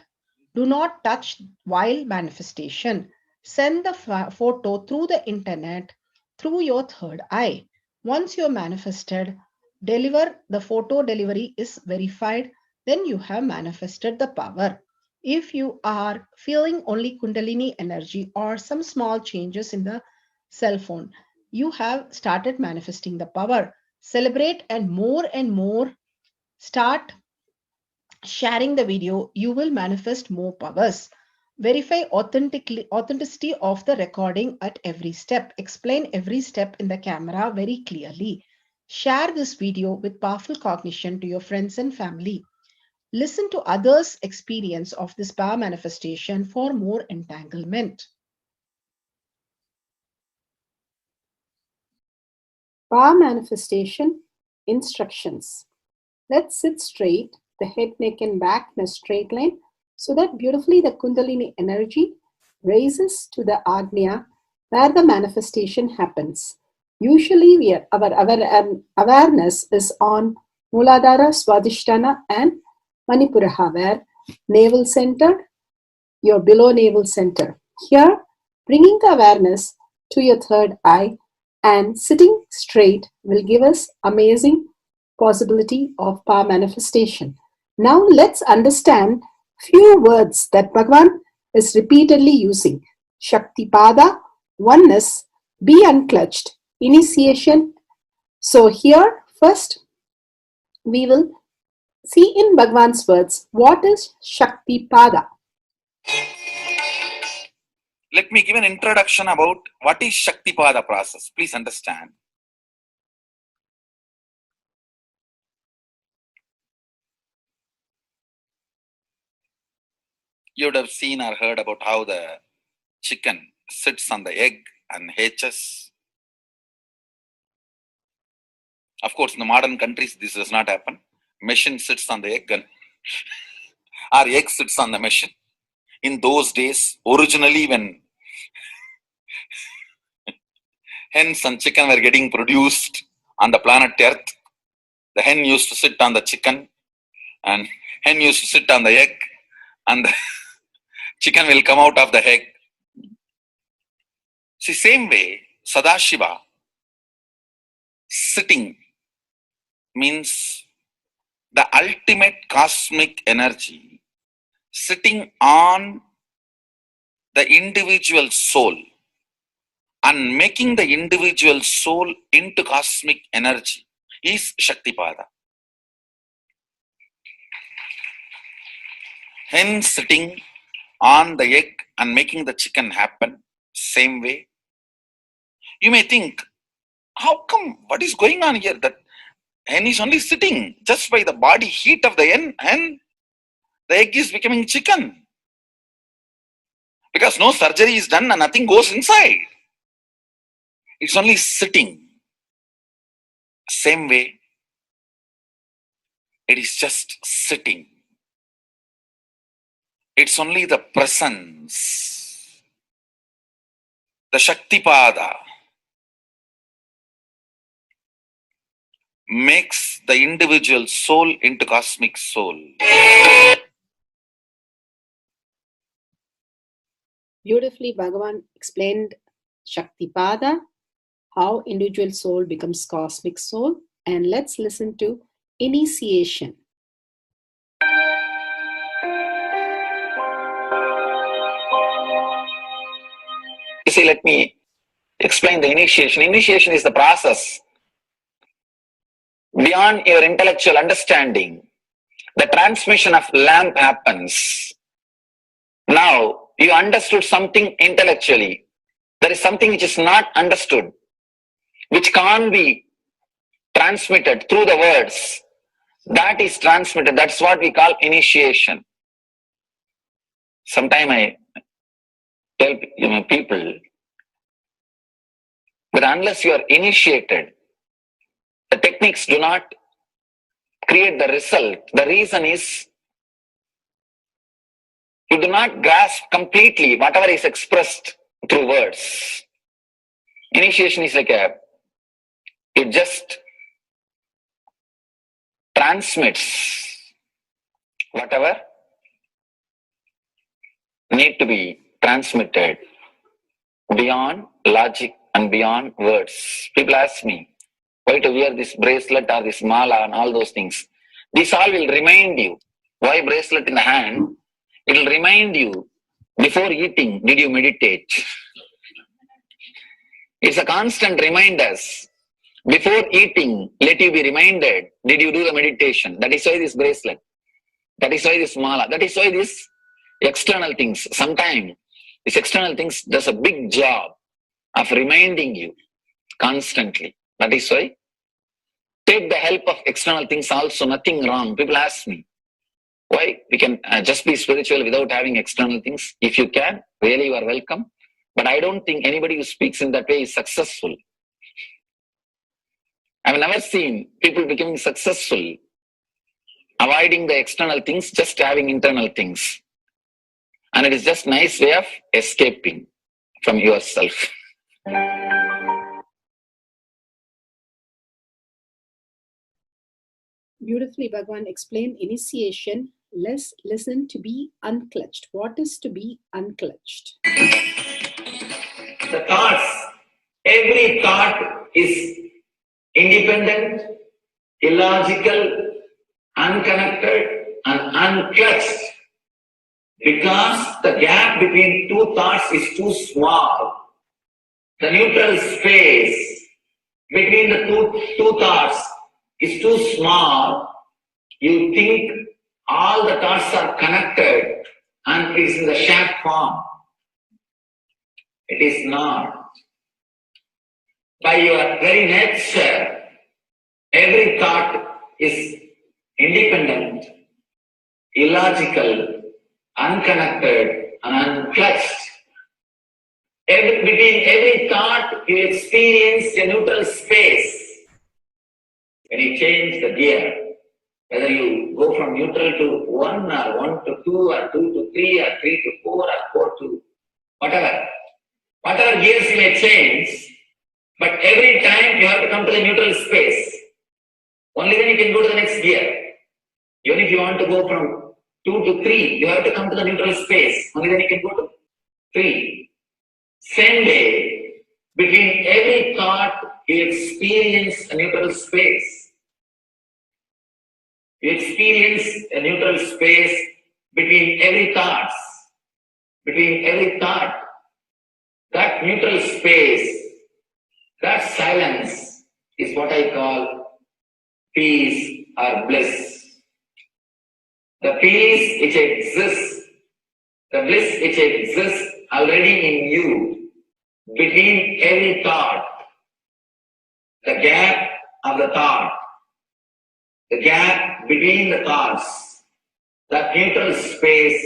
Do not touch while manifestation. Send the photo through the internet through your third eye. Once you have manifested, deliver. The photo delivery is verified. Then you have manifested the power. If you are feeling only Kundalini energy or some small changes in the cell phone, you have started manifesting the power. Celebrate and more start sharing the video. You will manifest more powers. Verify authenticity of the recording at every step. Explain every step in the camera very clearly. Share this video with powerful cognition to your friends and family. Listen to others' experience of this power manifestation for more entanglement. Power manifestation instructions. Let's sit straight, the head, neck, and back in a straight line, so that beautifully the Kundalini energy raises to the Agnya where the manifestation happens. Usually, our awareness is on Muladhara, Swadhisthana, and Manipuraha, where navel center, your below navel center. Here, bringing the awareness to your third eye and sitting straight will give us amazing possibility of power manifestation. Now let's understand few words that Bhagavan is repeatedly using. Shaktipada, oneness, be unclutched, initiation. So here first we will see in Bhagavan's words what is Shaktipada. Let me give an introduction about what is Shaktipada process. Please understand. You would have seen or heard about how the chicken sits on the egg and hatches. Of course, in the modern countries, this does not happen. Machine sits on the egg and our egg sits on the machine. In those days, originally when hens and chicken were getting produced on the planet Earth, the hen used to sit on the chicken and hen used to sit on the egg, and the chicken will come out of the egg. See, same way, Sadashiva sitting means the ultimate cosmic energy sitting on the individual soul and making the individual soul into cosmic energy is Shaktipada. Hence, sitting on the egg and making the chicken happen, same way. You may think, how come, what is going on here? That hen is only sitting just by the body heat of the hen, and the egg is becoming chicken. Because no surgery is done and nothing goes inside. It's only sitting. Same way, it is just sitting. It's only the presence, the Shaktipada, makes the individual soul into cosmic soul. Beautifully, Bhagavan explained Shaktipada, how individual soul becomes cosmic soul, and let's listen to initiation. You see, let me explain the initiation. Initiation is the process beyond your intellectual understanding. The transmission of lamp happens. Now, you understood something intellectually. There is something which is not understood, which can't be transmitted through the words. That is transmitted. That's what we call initiation. Sometimes I tell people that unless you are initiated, the techniques do not create the result. The reason is you do not grasp completely whatever is expressed through words. Initiation is like it just transmits whatever need to be transmitted beyond logic and beyond words. People ask me why to wear this bracelet or this mala and all those things. This all will remind you. Why bracelet in the hand? It will remind you, before eating, did you meditate? It's a constant reminder. Before eating, let you be reminded, did you do the meditation? That is why this bracelet. That is why this mala. That is why this external things. Sometimes these external things does a big job of reminding you constantly. That is why take the help of external things also, nothing wrong. People ask me, why we can just be spiritual without having external things? If you can, really you are welcome. But I don't think anybody who speaks in that way is successful. I've never seen people becoming successful avoiding the external things, just having internal things. And it is just nice way of escaping from yourself. Beautifully, Bhagwan explained initiation. Let's listen to be unclutched. What is to be unclutched? The thoughts, every thought is independent, illogical, unconnected, and unclutched. Because the gap between two thoughts is too small. The neutral space between the two thoughts is too small. You think all the thoughts are connected and it is in the shape form. It is not. By your very nature, every thought is independent, illogical, unconnected, and unclutched. Between every thought, you experience a neutral space. When you change the gear, whether you go from neutral to 1 or 1 to 2 or 2 to 3 or 3 to 4 or 4 to whatever gears you may change, but every time you have to come to the neutral space. Only then you can go to the next gear. Even if you want to go from 2 to 3, you have to come to the neutral space. Only then you can go to 3. Same way, between every thought, you experience a neutral space. You experience a neutral space between every thought. Between every thought. That neutral space, that silence is what I call peace or bliss. The peace which exists, the bliss which exists already in you, between every thought, the gap of the thought, the gap between the thoughts, that neutral space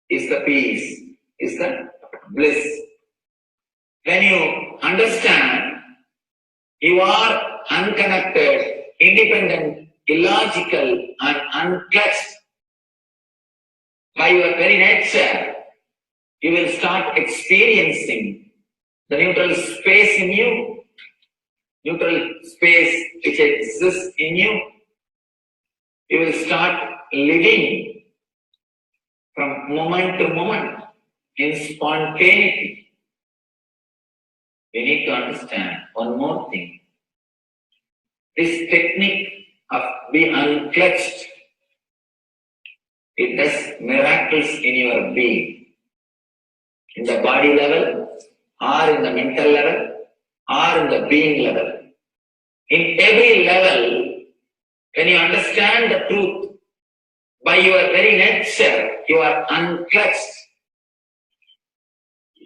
is the peace, is the bliss. When you understand you are unconnected, independent, illogical, and unclutched, by your very nature, you will start experiencing the neutral space in you, neutral space which exists in you. You will start living from moment to moment in spontaneity. we need to understand one more thing. This technique of be unclutched, it does miracles in your being, in the body level, or in the mental level, or in the being level. In every level, when you understand the truth, by your very nature, you are unclutched.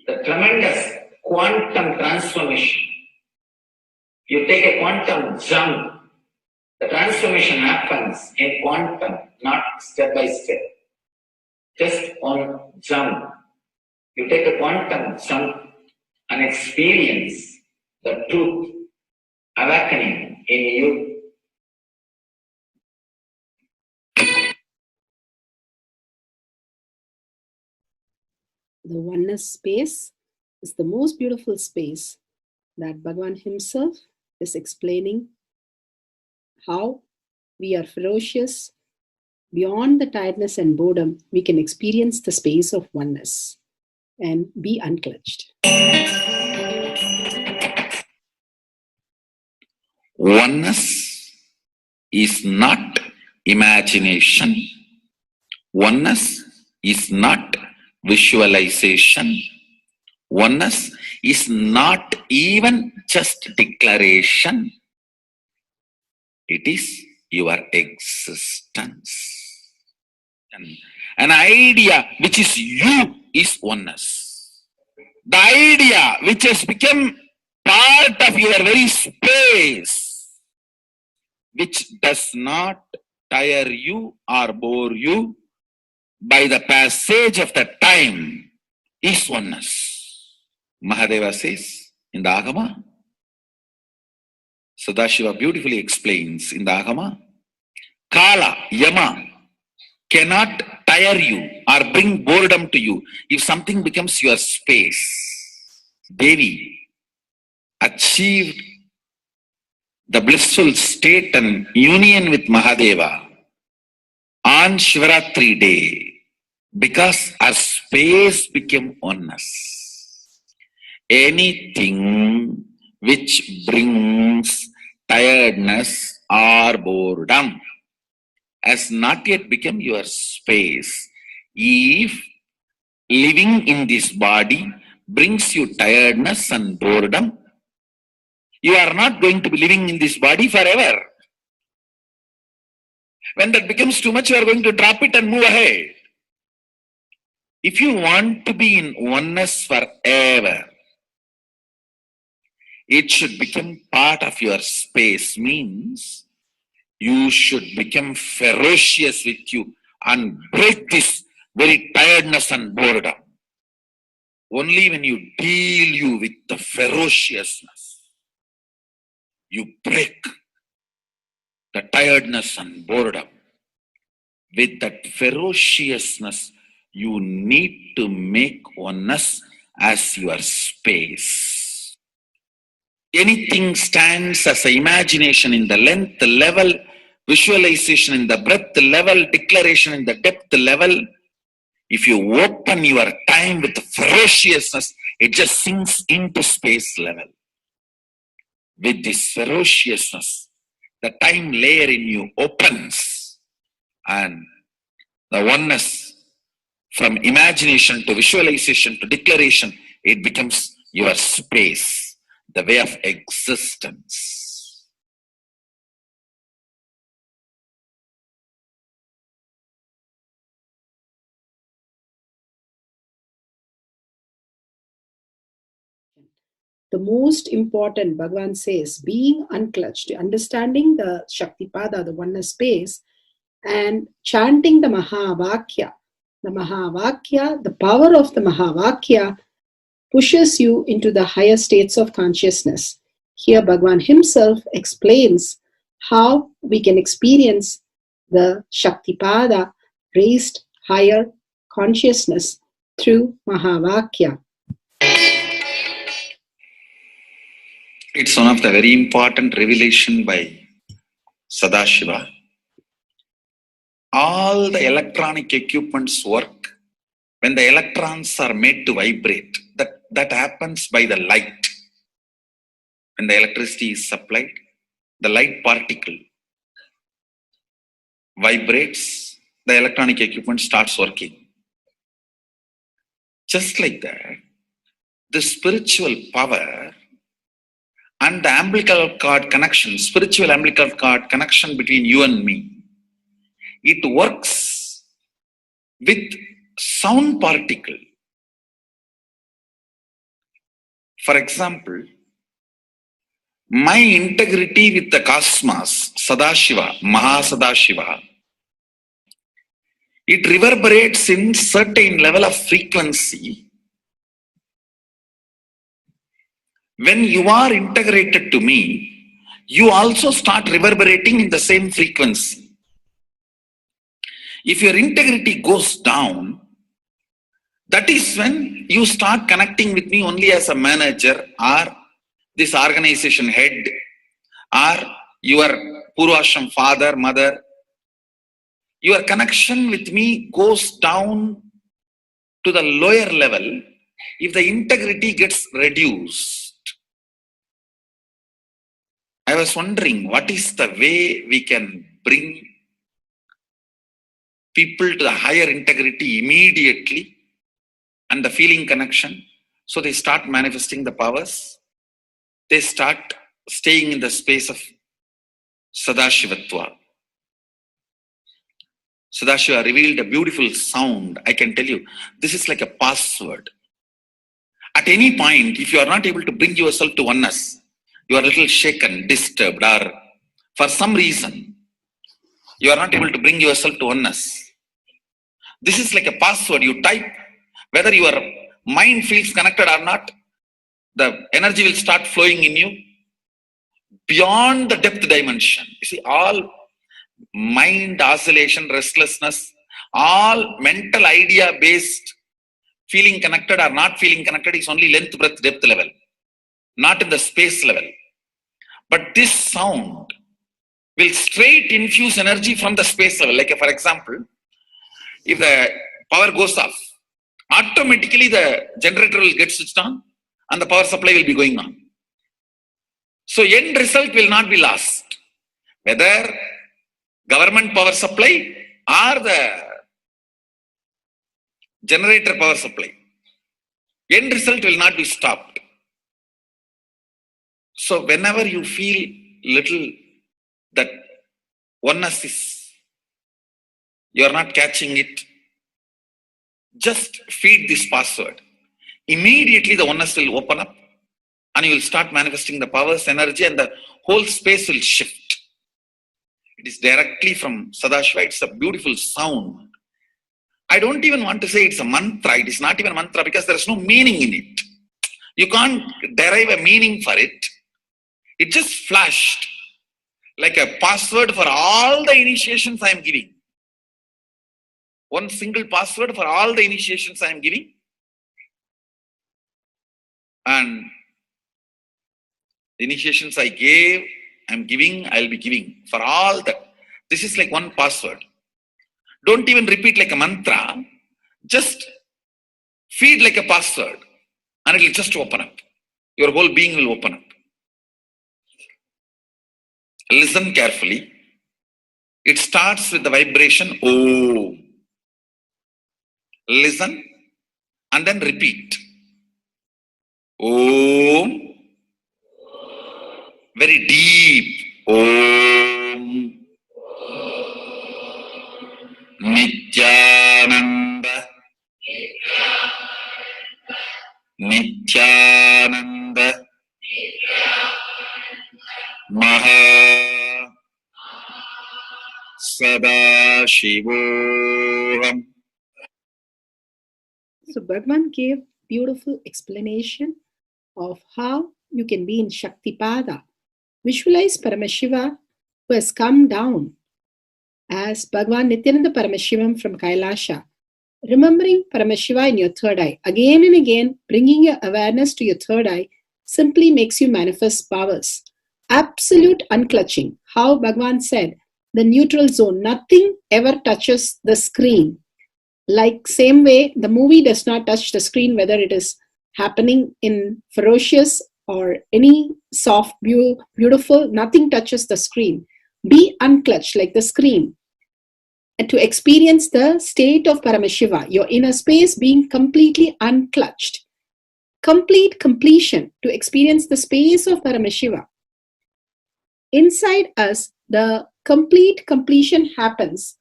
The tremendous quantum transformation. You take a quantum jump, the transformation happens in quantum, not step by step. Just one jump. You take a quantum jump and experience the truth awakening in you. The oneness space is the most beautiful space that Bhagavan himself is explaining how we are ferocious. Beyond the tiredness and boredom, we can experience the space of oneness and be unclutched. Oneness is not imagination. Oneness is not visualization. Oneness is not even just declaration. It is your existence. An idea which is you is oneness. The idea which has become part of your very space, which does not tire you or bore you by the passage of the time, is oneness. Mahadeva says in the Agama, Sadashiva beautifully explains in the Agama, Kala, Yama cannot tire you or bring boredom to you if something becomes your space. Devi achieved the blissful state and union with Mahadeva on Shivaratri day because our space became oneness. Anything which brings tiredness or boredom has not yet become your space. If living in this body brings you tiredness and boredom, you are not going to be living in this body forever. When that becomes too much, you are going to drop it and move ahead. If you want to be in oneness forever, it should become part of your space, means you should become ferocious with you and break this very tiredness and boredom. Only when you deal you with the ferociousness, you break the tiredness and boredom. With that ferociousness, you need to make oneness as your space. Anything stands as an imagination in the length level, visualization in the breadth level, declaration in the depth level. If you open your time with ferociousness, it just sinks into space level. With this ferociousness, the time layer in you opens, and the oneness from imagination to visualization to declaration, it becomes your space, the way of existence. The most important, Bhagavan says, being unclutched, understanding the Shaktipada, the oneness space, and chanting the Mahavakya. The Mahavakya, the power of the Mahavakya, pushes you into the higher states of consciousness. Here, Bhagavan himself explains how we can experience the Shaktipada, raised higher consciousness, through Mahavakya. It's one of the very important revelation by Sadashiva. All the electronic equipments work when the electrons are made to vibrate. That happens by the light. when the electricity is supplied, the light particle vibrates, the electronic equipment starts working. Just like that, the spiritual power and the umbilical cord connection, spiritual umbilical cord connection between you and me, it works with sound particle. For example, my integrity with the cosmos, Sadashiva, Mahasadashiva, it reverberates in certain level of frequency. When you are integrated to me, you also start reverberating in the same frequency. If your integrity goes down, that is when you start connecting with me only as a manager or this organization head or your Purvashram father, mother. Your connection with me goes down to the lower level if the integrity gets reduced. I was wondering, what is the way we can bring people to the higher integrity immediately and the feeling connection, so they start manifesting the powers, they start staying in the space of Sadashivatva. Sadashiva revealed a beautiful sound. I can tell you, this is like a password. At any point, if you are not able to bring yourself to oneness, you are a little shaken, disturbed, or for some reason, you are not able to bring yourself to oneness. This is like a password. You type, whether your mind feels connected or not, the energy will start flowing in you beyond the depth dimension. You see, all mind oscillation, restlessness, all mental idea based feeling connected or not feeling connected is only length, breadth, depth level, not in the space level. But this sound will straight infuse energy from the space level. Like for example, if the power goes off, automatically the generator will get switched on and the power supply will be going on. So end result will not be lost. Whether government power supply or the generator power supply, end result will not be stopped. So whenever you feel little that oneness is, you are not catching it, just feed this password. Immediately the oneness will open up and you will start manifesting the powers, energy, and the whole space will shift. It is directly from Sadashiva. It's a beautiful sound. I don't even want to say it's a mantra. It is not even a mantra because there is no meaning in it. You can't derive a meaning for it. It just flashed like a password for all the initiations I am giving. One single password for all the initiations I am giving. And the initiations I gave, I am giving, I will be giving for all that. This is like one password. Don't even repeat like a mantra. Just feed like a password and it will just open up. Your whole being will open up. Listen carefully. It starts with the vibration Om. Listen and then repeat. Om. Very deep. Om. Nityananda. Nityananda. Maha Sadashivoham. So Bhagavan gave beautiful explanation of how you can be in Shaktipada. Visualize Paramashiva who has come down as Bhagavan Nityananda Paramashivam from Kailasha. Remembering Paramashiva in your third eye. Again and again, bringing your awareness to your third eye simply makes you manifest powers. Absolute unclutching. How Bhagavan said, the neutral zone. Nothing ever touches the screen. Like same way, the movie does not touch the screen, whether it is happening in ferocious or any soft, beautiful, nothing touches the screen. Be unclutched like the screen. And to experience the state of Paramashiva, your inner space being completely unclutched. Complete completion, to experience the space of Paramashiva. Inside us, the complete completion happens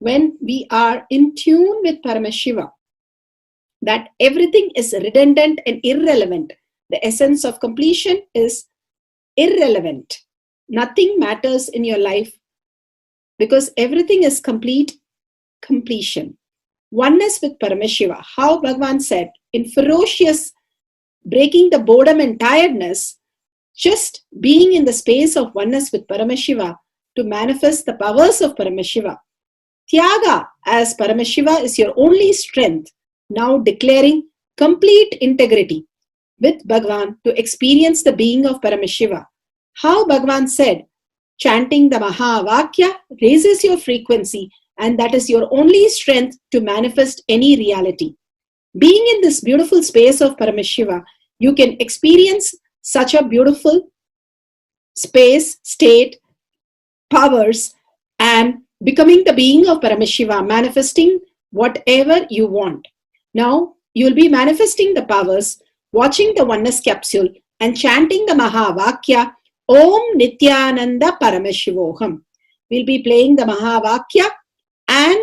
when we are in tune with Paramashiva. That everything is redundant and irrelevant. The essence of completion is irrelevant. Nothing matters in your life because everything is complete completion. Oneness with Paramashiva. How Bhagavan said, in ferocious breaking the boredom and tiredness, just being in the space of oneness with Paramashiva to manifest the powers of Paramashiva. Tyaga as Paramashiva is your only strength, now declaring complete integrity with Bhagavan to experience the being of Paramashiva. How Bhagavan said, chanting the Mahavakya raises your frequency, and that is your only strength to manifest any reality. Being in this beautiful space of Paramashiva, you can experience such a beautiful space, state, powers, and becoming the being of Paramashiva, manifesting whatever you want. Now, you will be manifesting the powers, watching the oneness capsule, and chanting the Mahavakya, Om Nityananda Paramashivoham. We'll be playing the Mahavakya and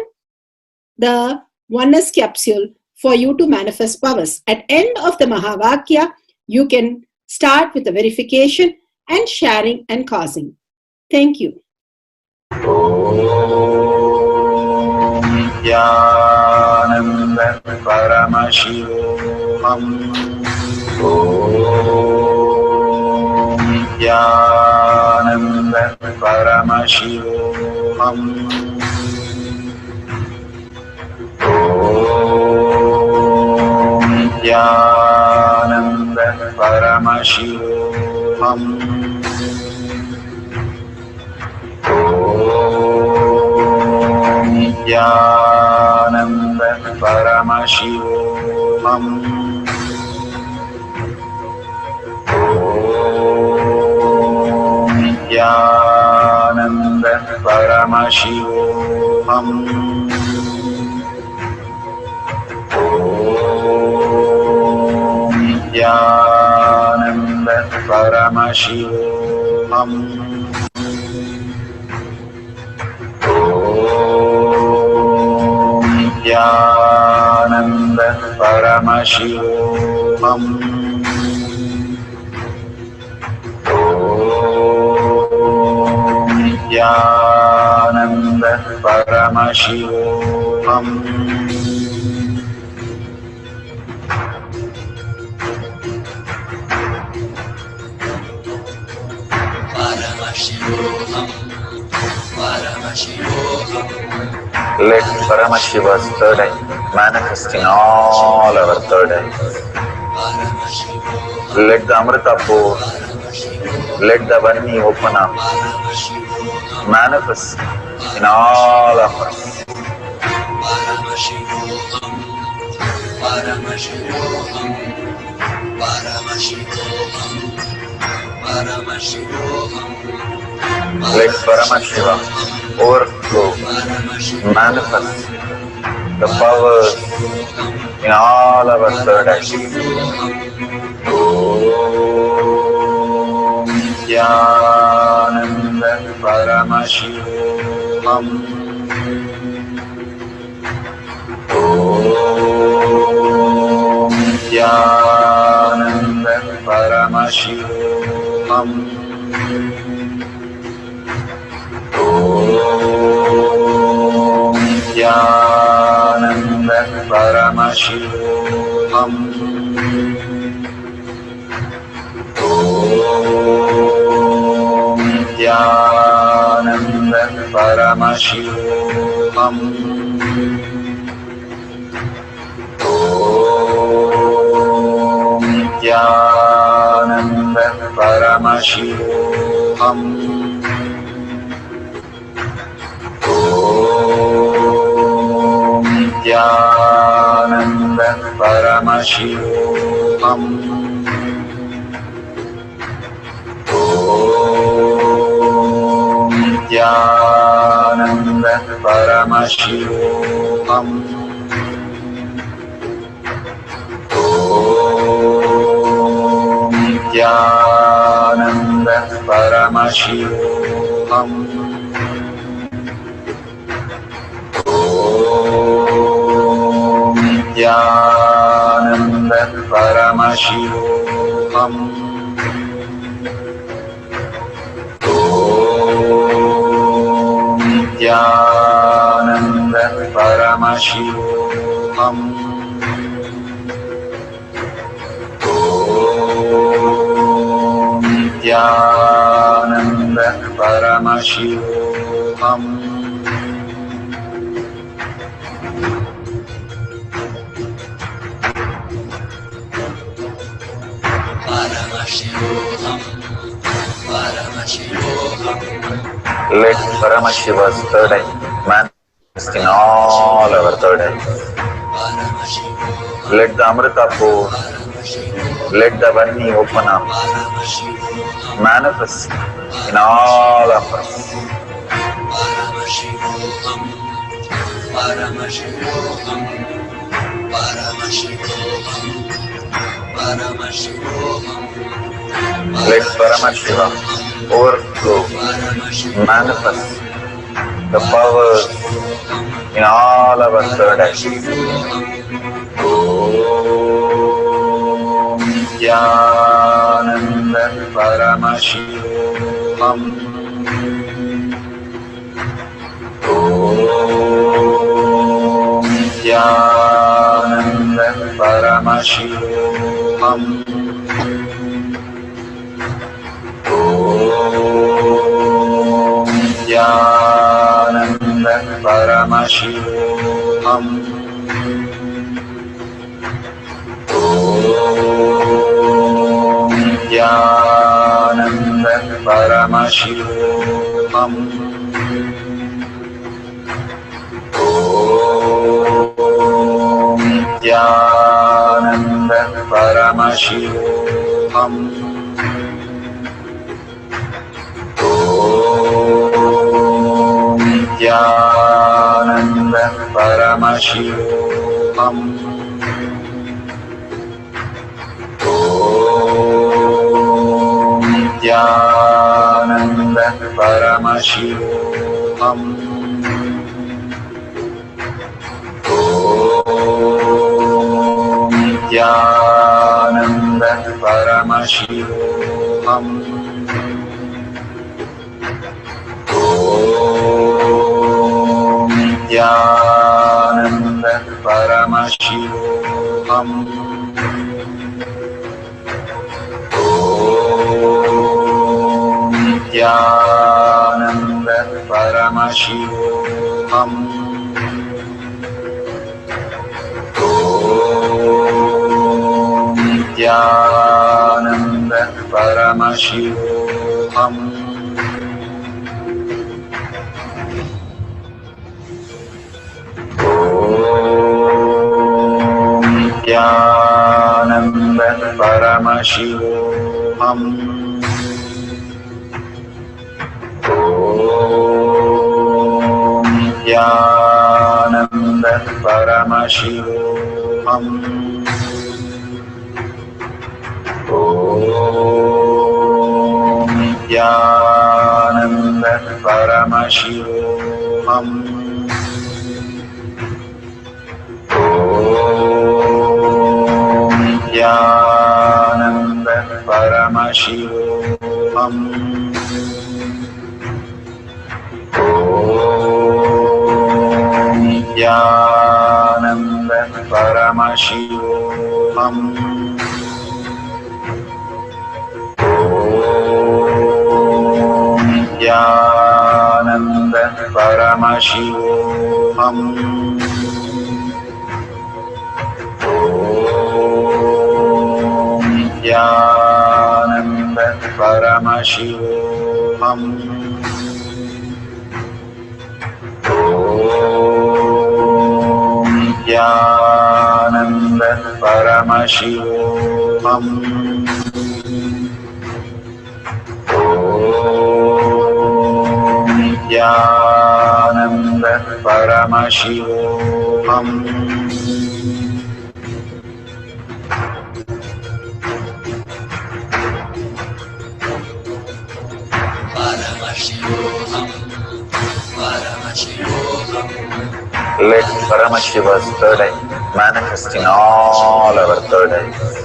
the oneness capsule for you to manifest powers. At end of the Mahavakya, you can start with the verification and sharing and causing. Thank you. Nityananda Paramashivoham. Om Nityananda Paramashivoham. Om Nityananda Paramashivoham. Om Nityananda Paramashivoham. Om Nityananda Paramashivoham. Om Nityananda Paramashivoham. Om Nityananda Paramashivoham. Om Nityananda Paramashivoham. Let Paramashiva's third eye manifest in all our third eyes. Let the Amrita pour, let the Varni open up, manifest in all of us. Let Paramashiva overflow, manifest the powers in all our third eyes. Om Nityananda Paramashivoham. Om Nityananda Paramashivoham. Om Nityananda Paramashivoham. Om Nityananda Paramashivoham. Om Nityananda Paramashivoham. Om Nityananda Paramashivoham. Paramashivoham. Nityananda Paramashivoham. Nityananda Paramashivoham. Nityananda Paramashivoham. Nityananda Paramashivoham. Let Paramashiva's third eye manifest in all our third eyes. Let the Amrita pour, let the Varni open up, manifest in all of us. Let Paramashiva overflow, manifest the powers in all our third eyes. Om Nityananda Paramashivoham. Om Nityananda Paramashivoham. Om Nityananda Paramashivoham. Om Nityananda Paramashivoham. Om Nityananda Paramashivoham. Om Nityananda Paramashivoham. Om Nityananda Paramashivoham. Om Nityananda Paramashivoham. Om Nityananda Paramashivoham. Om Nityananda Paramashivoham. Om Nityananda Paramashivoham. Om Nityananda Paramashivoham. Om Nityananda Paramashivoham. Om Nityananda Paramashivoham. Om Nityananda Paramashivoham. Om Nityananda Paramashivoham. Om Nityananda Paramashivoham. Om Nityananda Paramashivoham. Om Nityananda Paramashivoham. Om Nityananda परमशिवोऽहम् Let Paramashiva's third eye manifest in all our third eyes.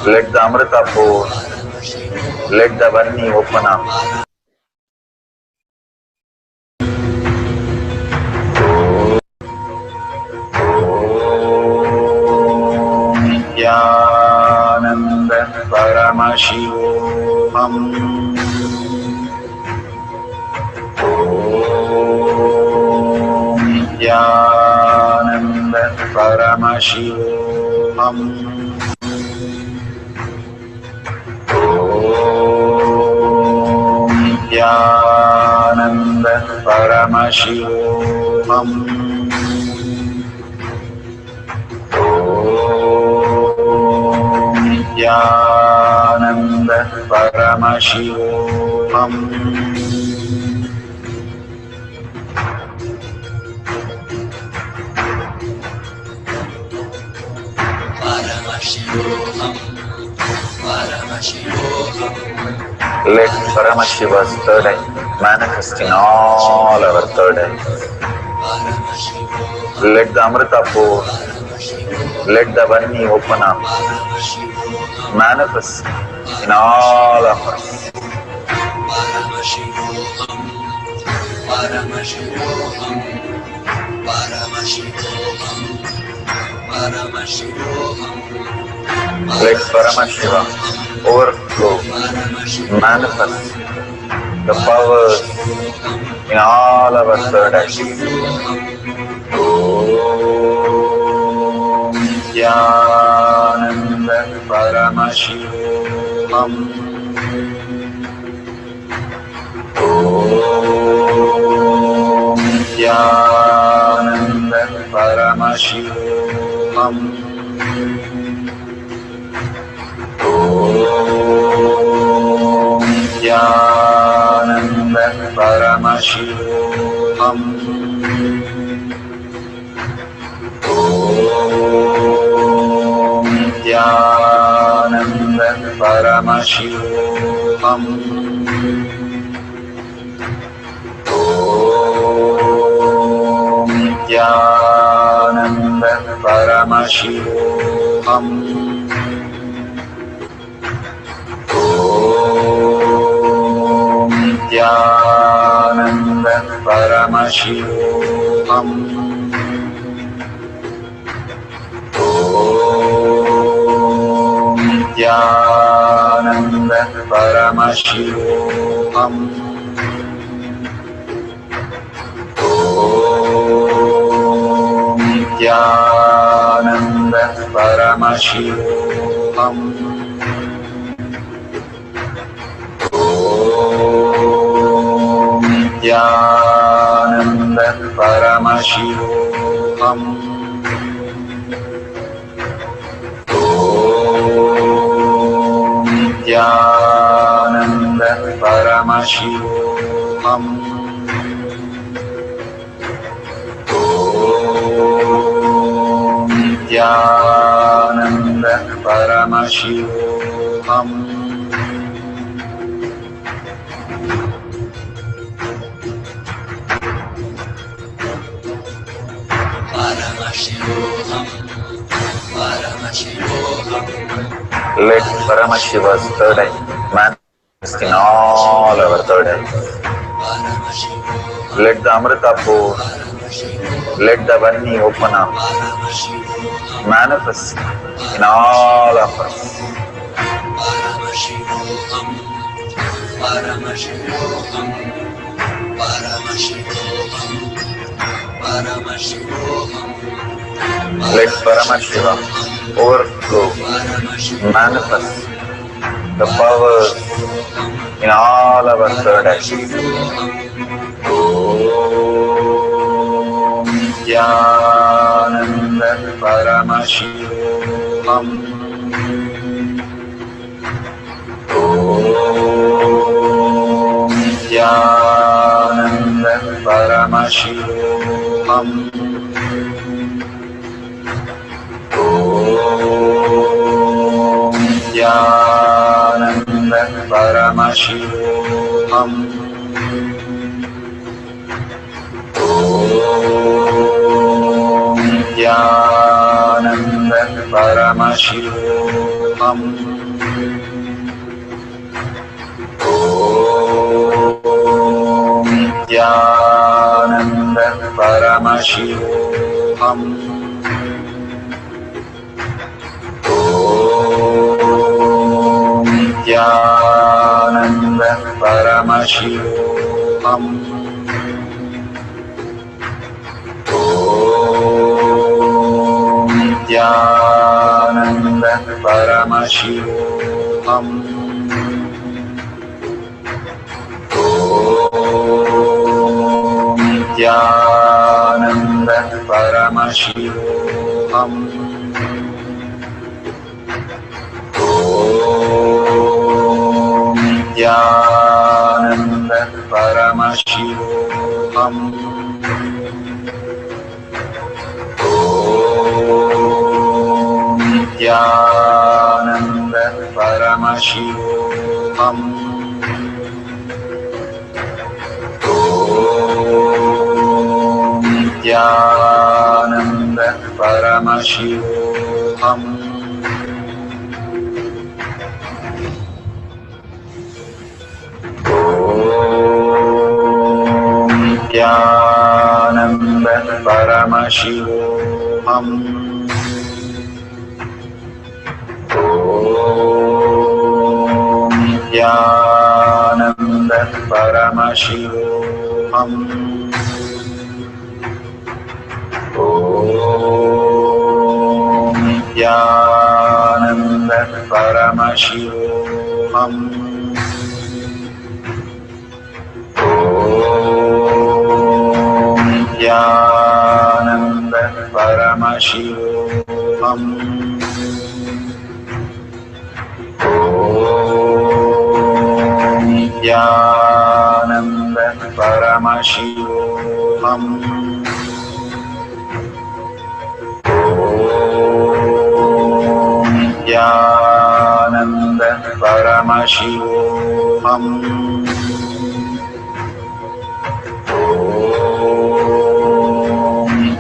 Let the Amrita pour, let the Varni open up. Nityananda Paramashivoham Nityananda Paramashivoham Nityananda Paramashivoham Nityananda Paramashivoham Let Paramashiva's third eye manifest in all our third eyes. Let the Amrita pour, let the Varni open up, manifest in all of us. Let Paramashiva overflow, manifest the powers in all our third eyes. Om Nityananda Paramashivoham Om Nityananda Paramashivoham Om Nityananda Paramashivoham Om Nityananda Paramashivoham Om Nityananda Paramashivoham Om Nityananda Paramashivoham Om Nityananda Paramashivoham Om Nityananda Paramashivoham Om Nityananda Paramashivoham Om Nityananda Paramashivoham Om Nityananda Paramashivoham Let Paramashiva's third eye manifest in all our third eyes. Let the Amrita pour, let the Varni open up, manifest in all of us. Let Paramashiva overflow, manifest the powers in all our third eyes. Om Nityananda Paramashivoham Om Nityananda Paramashivoham Paramashivam. Nityananda Paramashivam. Nityananda Paramashivam. Nityananda Paramashivam. Nityananda Paramashivam. Nityananda Paramashivam. Nityananda Paramashivam. Nityananda Paramashivam. Nityananda Paramashivam. Nityananda Paramashivam. Nityananda Paramashivam. Nityananda Paramashivam. Nityananda Paramashivam. Nityananda Paramashivam. Nityananda Paramashivam. Nityananda Paramashivam.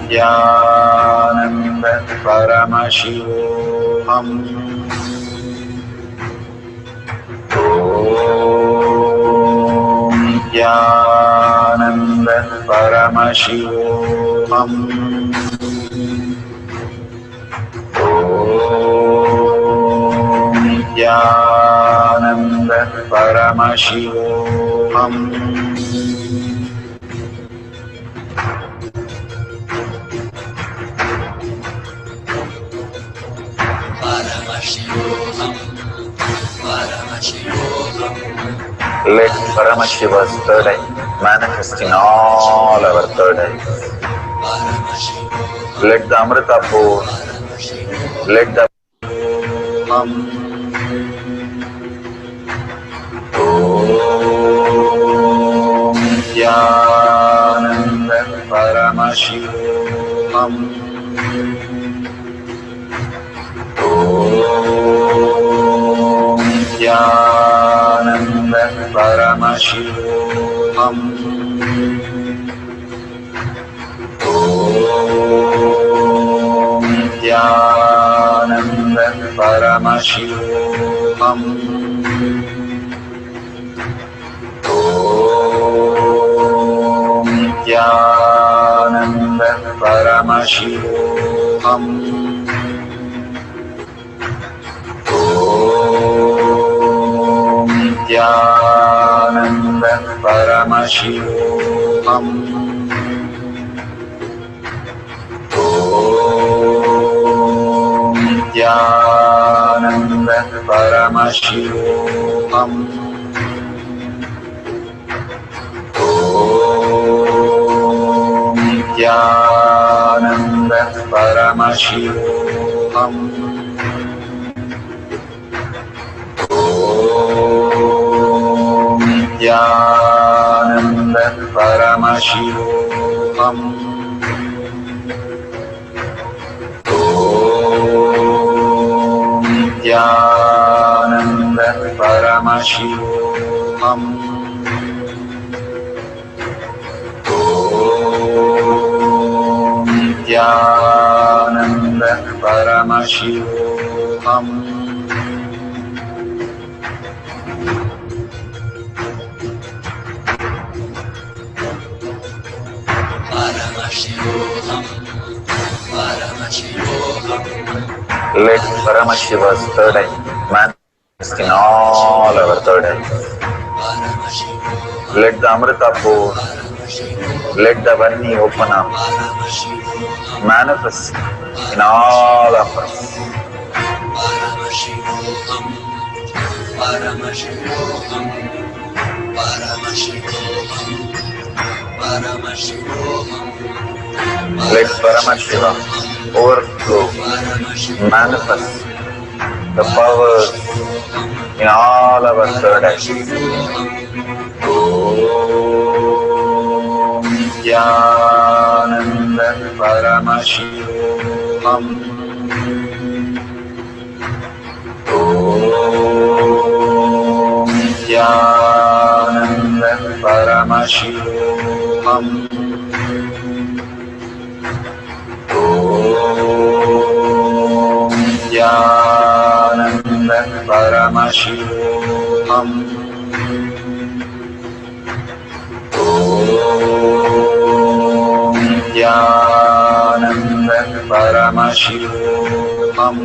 Nityananda Paramashivam. Nityananda Paramashivam. Nityananda Paramashivam. Let Paramashiva's third eye manifest in all our third eyes. Let the Amrita pour, let the Nityananda Paramashivam. Nityananda Paramashivam. Nityananda Paramashivam. Nityananda Paramashivam. Nityananda Paramashivam. Nityananda Paramashivam. Nityananda Paramashivam. Nityananda Paramashivam. Nityanand परमशिवोऽहम् नित्यानन्द परमशिवोऽहम् Let Paramashiva's third eye manifest in all our third eyes. Let the Amrita pour, let the Varni open up, manifest in all of us. Let Paramashiva overflow, manifest the powers in all our third eyes. Om Nityananda Paramashivoham. Om Nityananda Paramashivoham. Om Nityananda Paramashivoham. Om Nityananda Paramashivoham. Om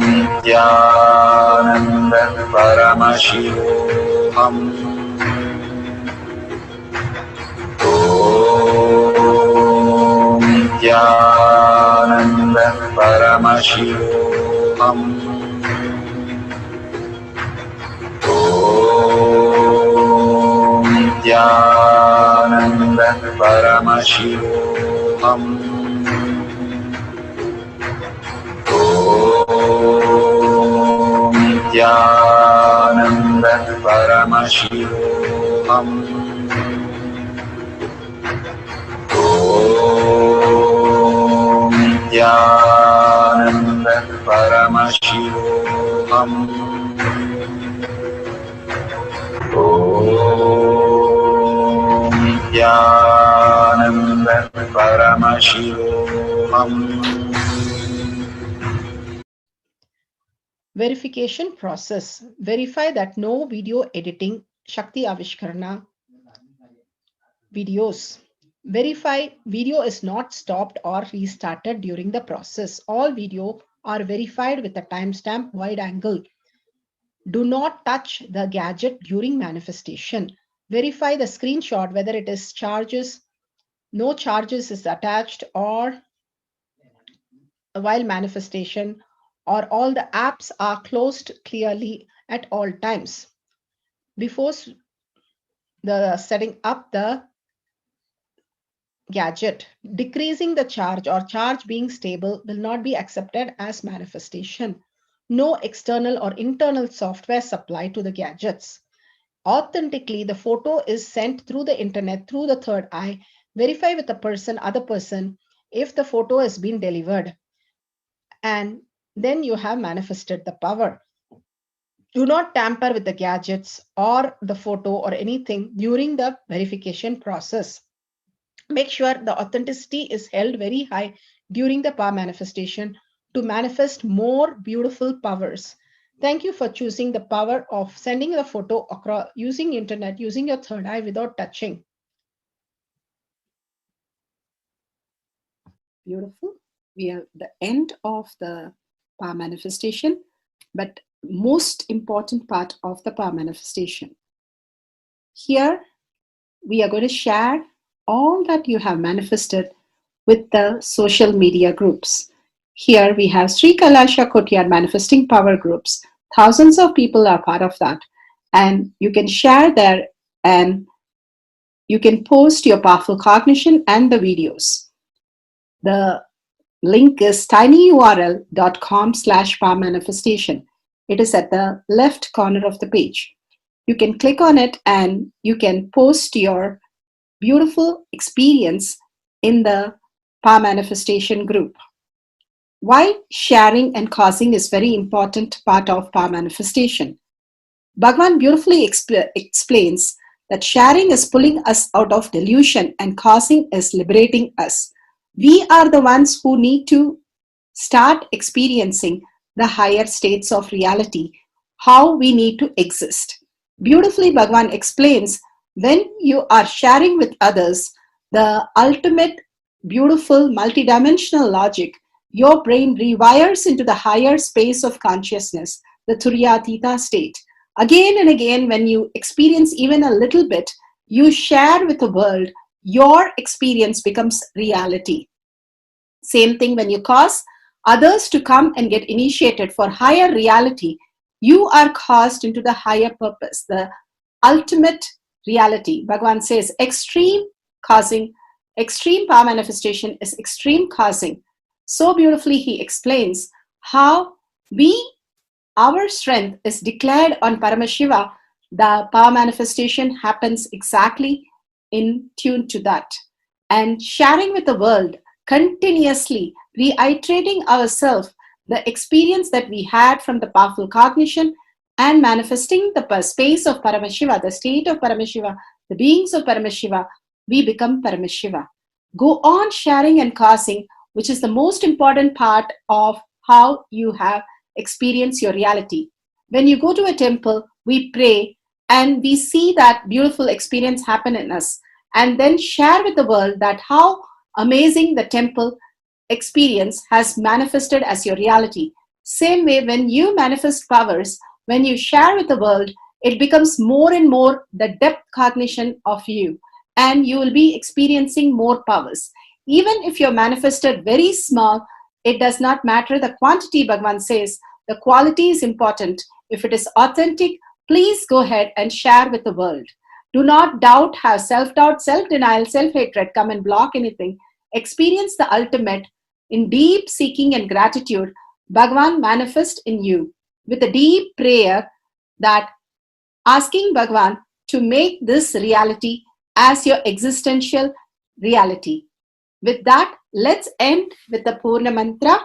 Nityananda Paramashivoham. Om Nityananda Paramashivoham. Om Nityananda Paramashivoham. Om Nityananda Paramashivoham. Om Nityananda Paramashivoham. Om Nityananda Paramashivoham. Verification process. Verify that no video editing, Shakti Avishkarana videos. Verify video is not stopped or restarted during the process. All video are verified with a timestamp wide angle. Do not touch the gadget during manifestation. Verify the screenshot whether it is charges, no charges is attached or while manifestation, or all the apps are closed clearly at all times. Before the setting up the gadget, decreasing the charge or charge being stable will not be accepted as manifestation. No external or internal software supplied to the gadgets. Authentically, the photo is sent through the internet through the third eye. Verify with the other person if the photo has been delivered, and then you have manifested the power. Do not tamper with the gadgets or the photo or anything during the verification process. Make sure the authenticity is held very high during the power manifestation to manifest more beautiful powers. Thank you for choosing the power of sending the photo across using internet, using your third eye without touching. Beautiful. We are at the end of the power manifestation, but most important part of the power manifestation. Here, we are going to share all that you have manifested with the social media groups. Here we have Sri Kailasha Kotyar Manifesting Power Groups. Thousands of people are part of that. And you can share there and you can post your powerful cognition and the videos. The link is tinyurl.com/power manifestation. It is at the left corner of the page. You can click on it and you can post your beautiful experience in the power manifestation group. Why sharing and causing is very important part of power manifestation. Bhagavan beautifully explains that sharing is pulling us out of delusion and causing is liberating us. We are the ones who need to start experiencing the higher states of reality, how we need to exist. Beautifully, Bhagavan explains when you are sharing with others the ultimate beautiful multidimensional logic, your brain rewires into the higher space of consciousness, the Turyatita state. Again and again, when you experience even a little bit, you share with the world, your experience becomes reality. Same thing when you cause others to come and get initiated for higher reality, you are caused into the higher purpose, the ultimate reality. Bhagavan says extreme causing, extreme power manifestation is extreme causing. So beautifully he explains how our strength is declared on Paramashiva. The power manifestation happens exactly in tune to that. And sharing with the world, continuously reiterating ourselves the experience that we had from the powerful cognition and manifesting the space of Paramashiva, the state of Paramashiva, the beings of Paramashiva, we become Paramashiva. Go on sharing and causing, which is the most important part of how you have experienced your reality. When you go to a temple, we pray and we see that beautiful experience happen in us, and then share with the world that how amazing the temple experience has manifested as your reality. Same way, when you manifest powers, when you share with the world, it becomes more and more the depth cognition of you, and you will be experiencing more powers. Even if you're manifested very small, it does not matter the quantity, Bhagavan says. The quality is important. If it is authentic, please go ahead and share with the world. Do not doubt, have self-doubt, self-denial, self-hatred come and block anything. Experience the ultimate in deep seeking and gratitude. Bhagavan manifest in you with a deep prayer, that asking Bhagavan to make this reality as your existential reality. With that, let's end with the Purna Mantra.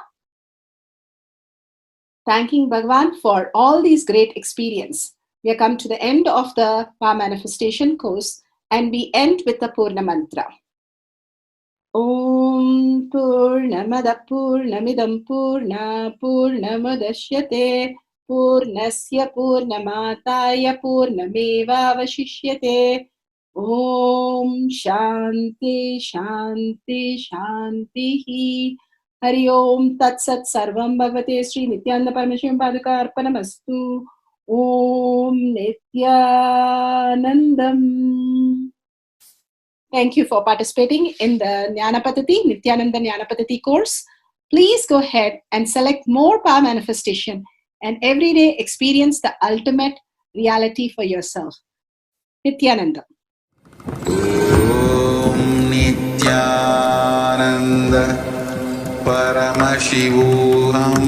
Thanking Bhagavan for all these great experience. We have come to the end of the power manifestation course, and we end with the Purna Mantra. Om Purnamada Purnamidam Purna Purnamadashyate Purnasya Purnamataya Purnameva Vashishyate. Om Shanti Shanti Shanti. Hari Om Tat Sat Sarvam Bhagavate Sri Nityananda Paramashivam Padaka Arpanamastu. Om Nityanandam. Thank you for participating in the Jnanapatati, Nityananda Jnanapatati course. Please go ahead and select more power manifestation and every day experience the ultimate reality for yourself. Nityananda. Om Nityananda Paramashivoham